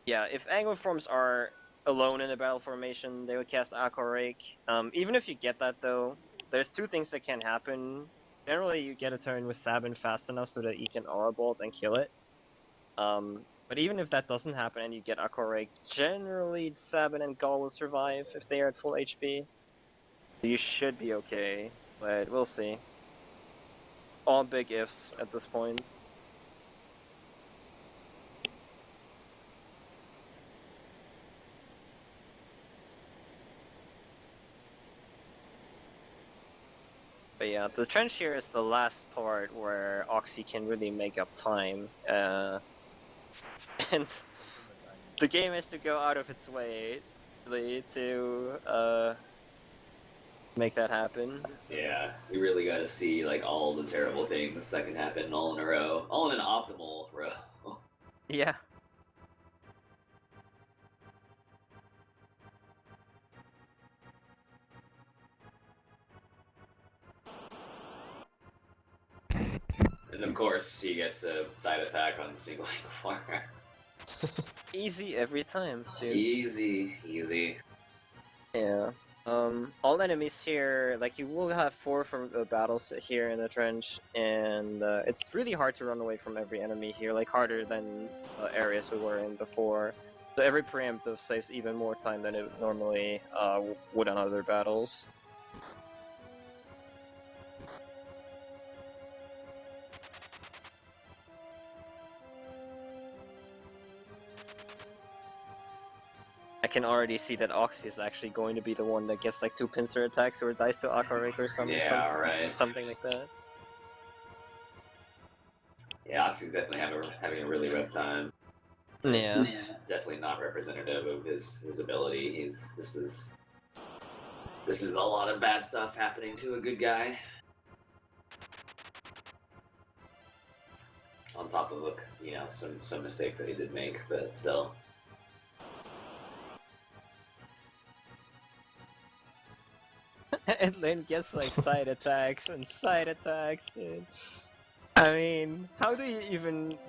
if Angry forms are alone in a battle formation, they would cast Aqua Rig. Even if you get that though, there's two things that can happen. Generally, you get a turn with Sabin fast enough so that you can Aura Bolt and kill it. But even if that doesn't happen and you get Aqua Rig, generally Sabin and Gaul will survive if they are at full HP. So you should be okay, but we'll see. All big ifs at this point. But yeah, the trench here is the last part where Oxy can really make up time. And the game has to go out of its way really to make that happen. Yeah, we really got to see like all the terrible things that can happen all in a row, all in an optimal row. Yeah. And of course, he gets a side attack on the single angle fire. Easy every time, dude. Easy, easy. Yeah. All enemies here, like you will have 4 from battles here in the trench, and it's really hard to run away from every enemy here, like harder than areas we were in before. So every preemptive saves even more time than it normally would on other battles. I can already see that Oxy is actually going to be the one that gets like 2 pincer attacks or dies to Akarik or Yeah, right. something like that. Yeah, Oxy's definitely having a really rough time. Yeah. It's definitely not representative of his ability. This is a lot of bad stuff happening to a good guy. On top of some mistakes that he did make, but still. And then gets like side attacks, dude. I mean, how do you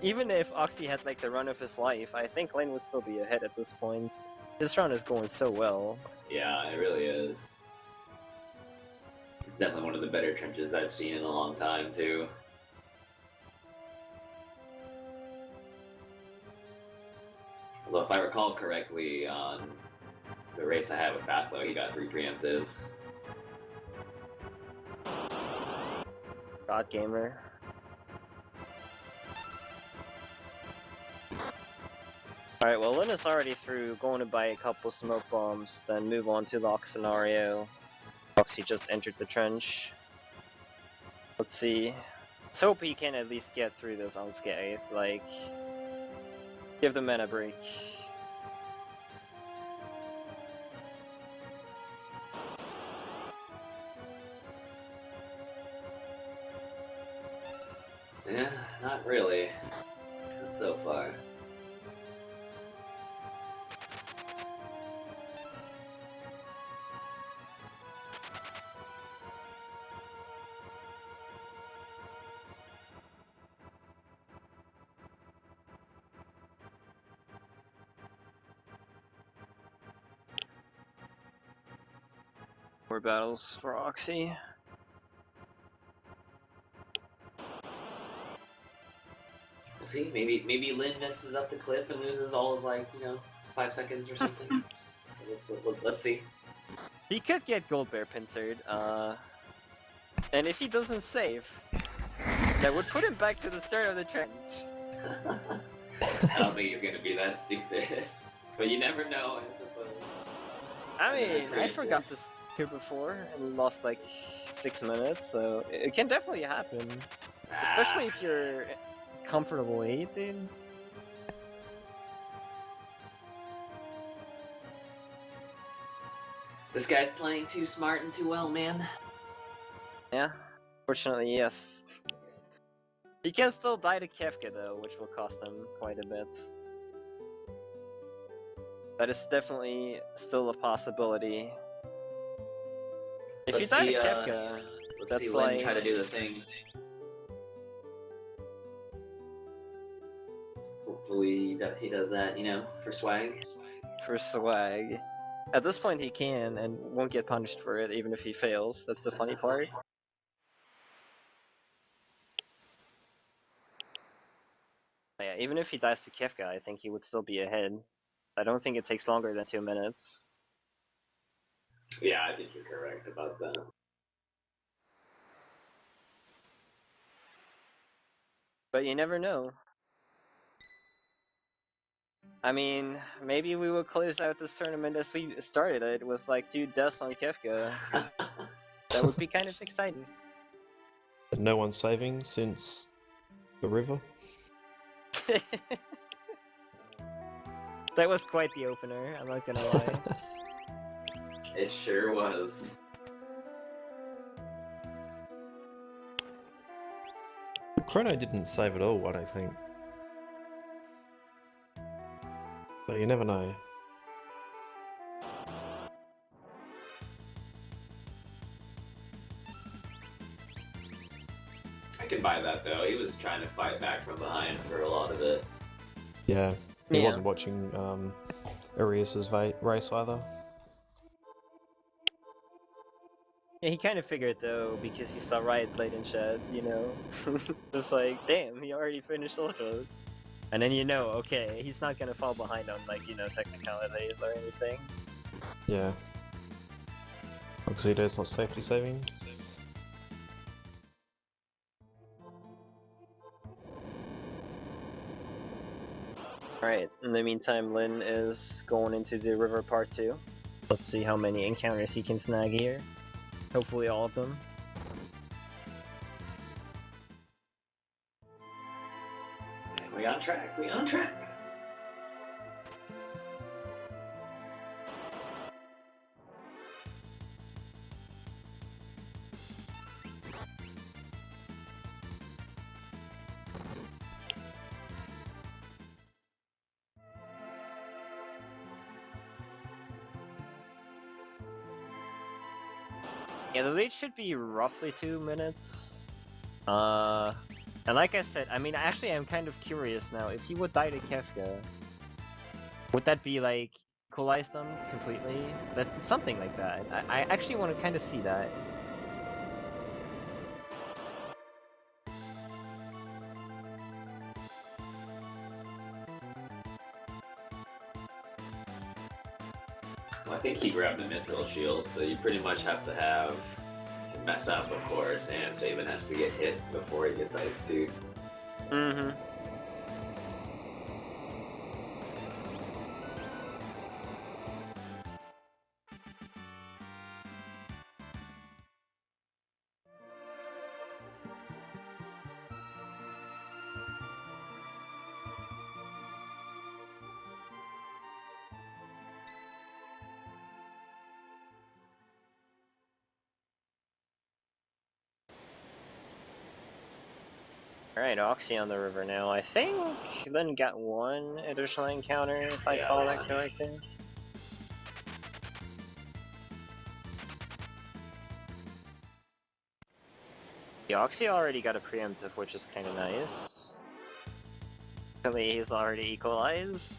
even if Oxy had like the run of his life, I think Liin would still be ahead at this point. This run is going so well. Yeah, it really is. It's definitely one of the better trenches I've seen in a long time, too. Although, if I recall correctly, on the race I had with Fatlow, he got 3 preemptives. God gamer. Alright, well Liin is already through, going to buy a couple smoke bombs, then move on to lock scenario. Oxy just entered the trench. Let's see. Let's hope he can at least get through this unscathed, like... Give the men a break. Yeah, not really. Not so far. More battles for Oxy. We'll see. Maybe Liin messes up the clip and loses all of 5 seconds or something. Let's see. He could get Gold Bear pincered, and if he doesn't save, that would put him back to the start of the trench. I don't think he's gonna be that stupid, but you never know, I suppose. I mean, I forgot this here before and lost like 6 minutes, so it can definitely happen. Especially if you're comfortable 8, dude. This guy's playing too smart and too well, man. Yeah, fortunately, yes. He can still die to Kefka though, which will cost him quite a bit. That is definitely still a possibility. If you die to Kefka, Let's that's see Liin like... try to do the thing. Hopefully he does that, for swag. For swag. At this point he can, and won't get punished for it, even if he fails. That's the funny part. Yeah, even if he dies to Kefka, I think he would still be ahead. I don't think it takes longer than 2 minutes. Yeah, I think you're correct about that. But you never know. I mean, maybe we will close out this tournament as we started it, with like 2 deaths on Kefka. That would be kind of exciting. No one saving since the river. That was quite the opener, I'm not gonna lie. It sure was. Chrono didn't save at all, I don't think. So you never know. I can buy that though. He was trying to fight back from behind for a lot of it. Yeah, he Yeah. wasn't watching Arias's race either. Yeah, he kind of figured though, because he saw Riot played in chat, you know? It's like, damn, he already finished ultras. And then you know, okay, he's not gonna fall behind on, like, you know, technicalities or anything. Yeah. Oxydore's not safety saving. Alright, in the meantime, Liin is going into the river part 2. Let's see how many encounters he can snag here. Hopefully all of them. We on track. We on track. Yeah, the lead should be roughly 2 minutes. And like I said, I mean, actually I'm kind of curious now, if he would die to Kefka, would that be like, equalize them completely? That's something like that. I actually want to kind of see that. Well, I think he grabbed the mithril shield, so you pretty much have to have mess up, of course, and Saban has to get hit before he gets iced too. Mm-hmm. Alright, Oxy on the river now. I think Liin got one additional encounter, if I saw that correctly. The Oxy already got a preemptive, which is kind of nice. Luckily, he's already equalized.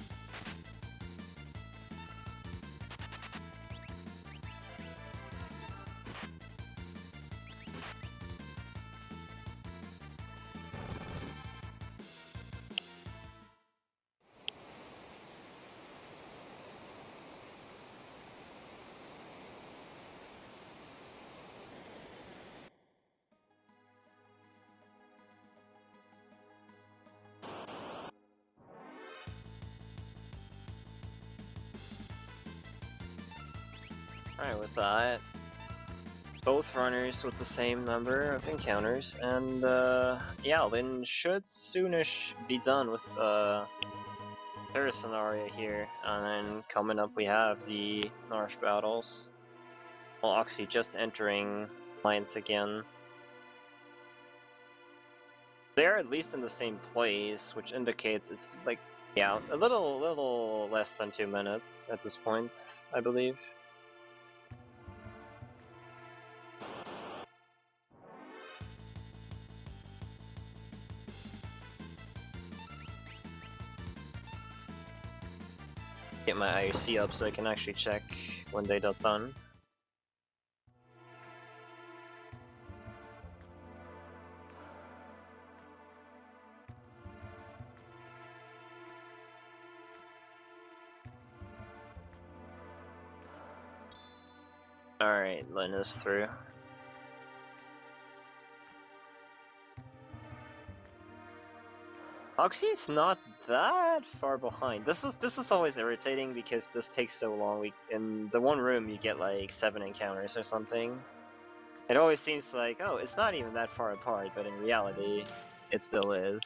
Alright, with that, both runners with the same number of encounters, and yeah, Liin should soonish be done with third scenario here, and then coming up we have the Narsh battles. Well, Oxy just entering Alliance again. They're at least in the same place, which indicates it's like, yeah, a little less than 2 minutes at this point, I believe. Get my IRC up so I can actually check when they're done. Alright, Liin is through. Oxy's not that far behind. This is always irritating because this takes so long. In the one room you get like 7 encounters or something. It always seems like, oh, it's not even that far apart, but in reality, it still is.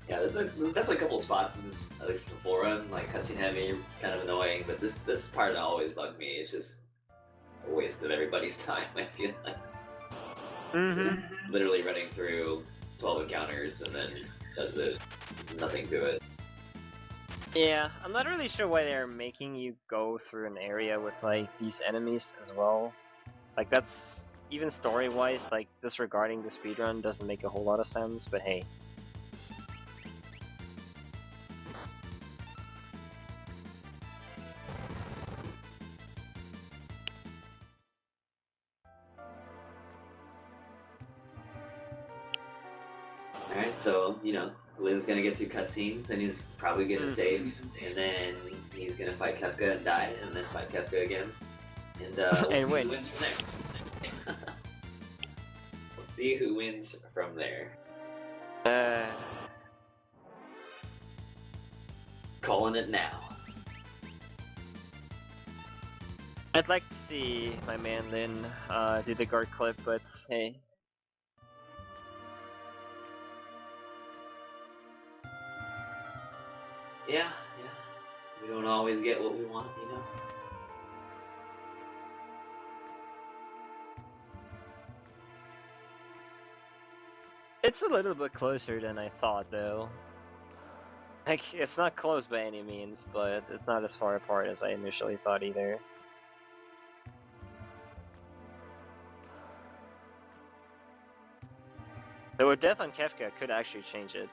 Yeah, there's definitely a couple spots in this, at least the full run, like cutscene heavy, kind of annoying. But this part always bugged me. It's just a waste of everybody's time. I feel like Mm-hmm. literally running through 12 encounters and then does it. Nothing to it. Yeah, I'm not really sure why they're making you go through an area with like these enemies as well. Like that's even story-wise, like disregarding the speedrun doesn't make a whole lot of sense, but hey. Alright, so, you know, Liin's gonna get through cutscenes and he's probably gonna save, and then he's gonna fight Kefka and die, and then fight Kefka again. And we'll And see win. who wins from there. We'll see who wins from there. Calling it now. I'd like to see my man Liin do the guard clip, but hey. Yeah. We don't always get what we want, you know? It's a little bit closer than I thought, though. Like, it's not close by any means, but it's not as far apart as I initially thought either. Though a death on Kefka could actually change it.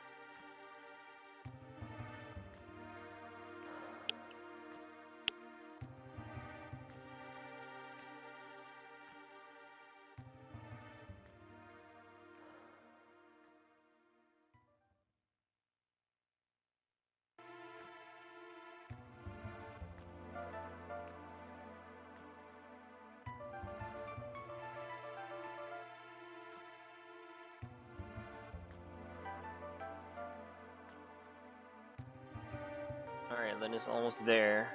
Alright, Liin is almost there.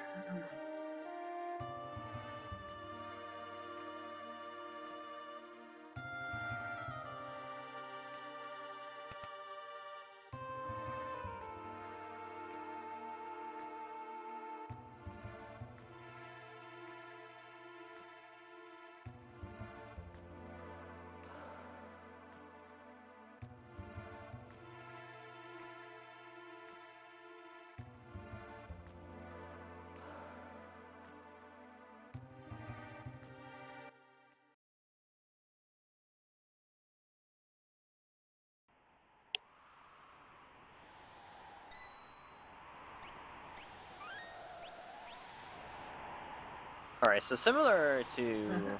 Alright, so similar to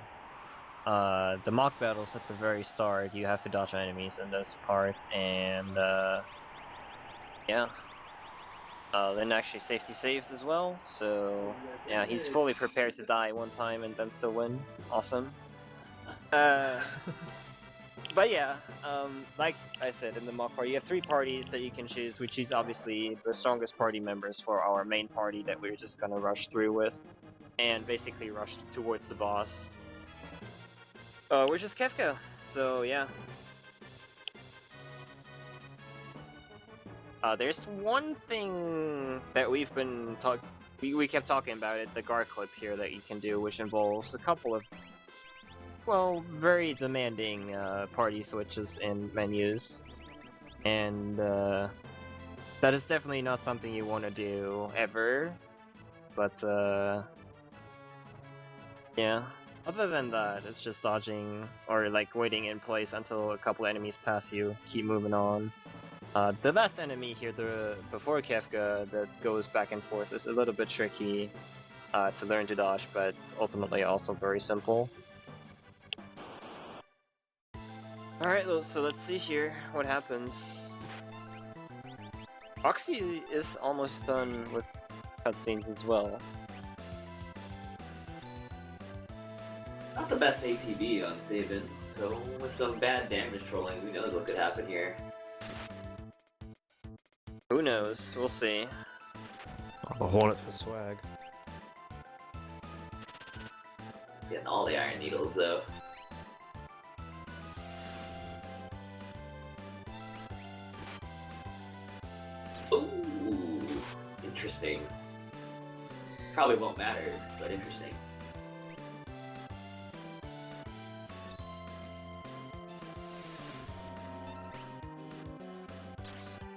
the mock battles at the very start, you have to dodge enemies in this part, and yeah. Then actually safety saved as well, so yeah, he's fully prepared to die one time and then still win. Awesome. But yeah, like I said in the mock party, you have 3 parties that you can choose, which is obviously the strongest party members for our main party that we're just gonna rush through with, and basically rush towards the boss. Which is Kefka, so yeah. There's one thing that we've been we kept talking about it, the guard clip here that you can do, which involves a couple of, well, very demanding party switches and menus, and that is definitely not something you want to do ever, but yeah. Other than that, it's just dodging or like waiting in place until a couple enemies pass you, keep moving on. The last enemy here, before Kefka, that goes back and forth is a little bit tricky to learn to dodge, but ultimately also very simple. Alright, so let's see here what happens. Oxy is almost done with cutscenes as well. Not the best ATB on Sabin, so with some bad damage trolling, who knows what could happen here. Who knows? We'll see. Oh, Hornet for swag. He's getting all the iron needles though. Ooh, interesting. Probably won't matter, but interesting.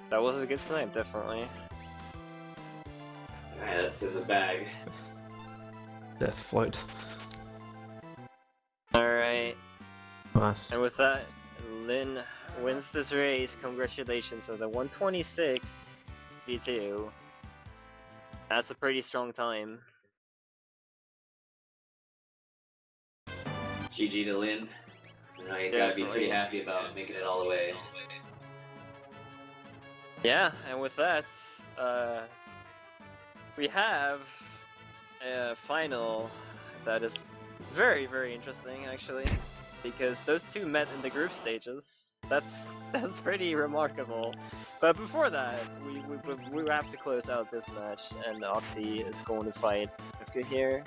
That was a good time, definitely. Alright, that's in the bag. Death float. Alright, Nice. and with that, Liin wins this race. Congratulations on the 126 V2. That's a pretty strong time. GG to Liin. You know, he's got to be pretty Definitely. happy about making it all the way. Yeah, and with that, we have a final that is very, very interesting, actually, because those two met in the group stages. That's pretty remarkable. But before that, we have to close out this match, and Oxy is going to fight Kefka here.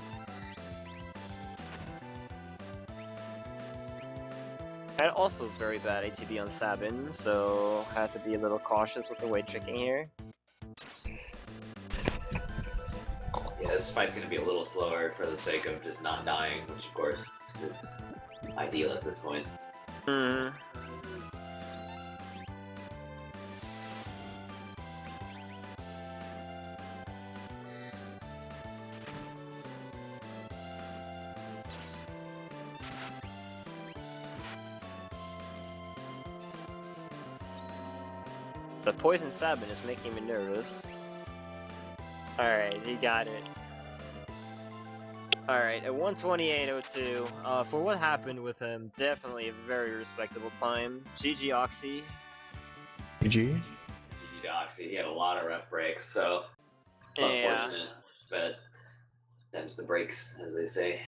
And also very bad ATB on Sabin, so had to be a little cautious with the weight tricking here. Yeah, this fight's gonna be a little slower for the sake of just not dying, which of course is ideal at this point. Hmm. The poison Sabin is making me nervous. Alright, he got it. Alright, at 128.02, for what happened with him, definitely a very respectable time. GG Oxy. GG. GG to Oxy, he had a lot of rough breaks, so it's Yeah. unfortunate, but them's the breaks, as they say.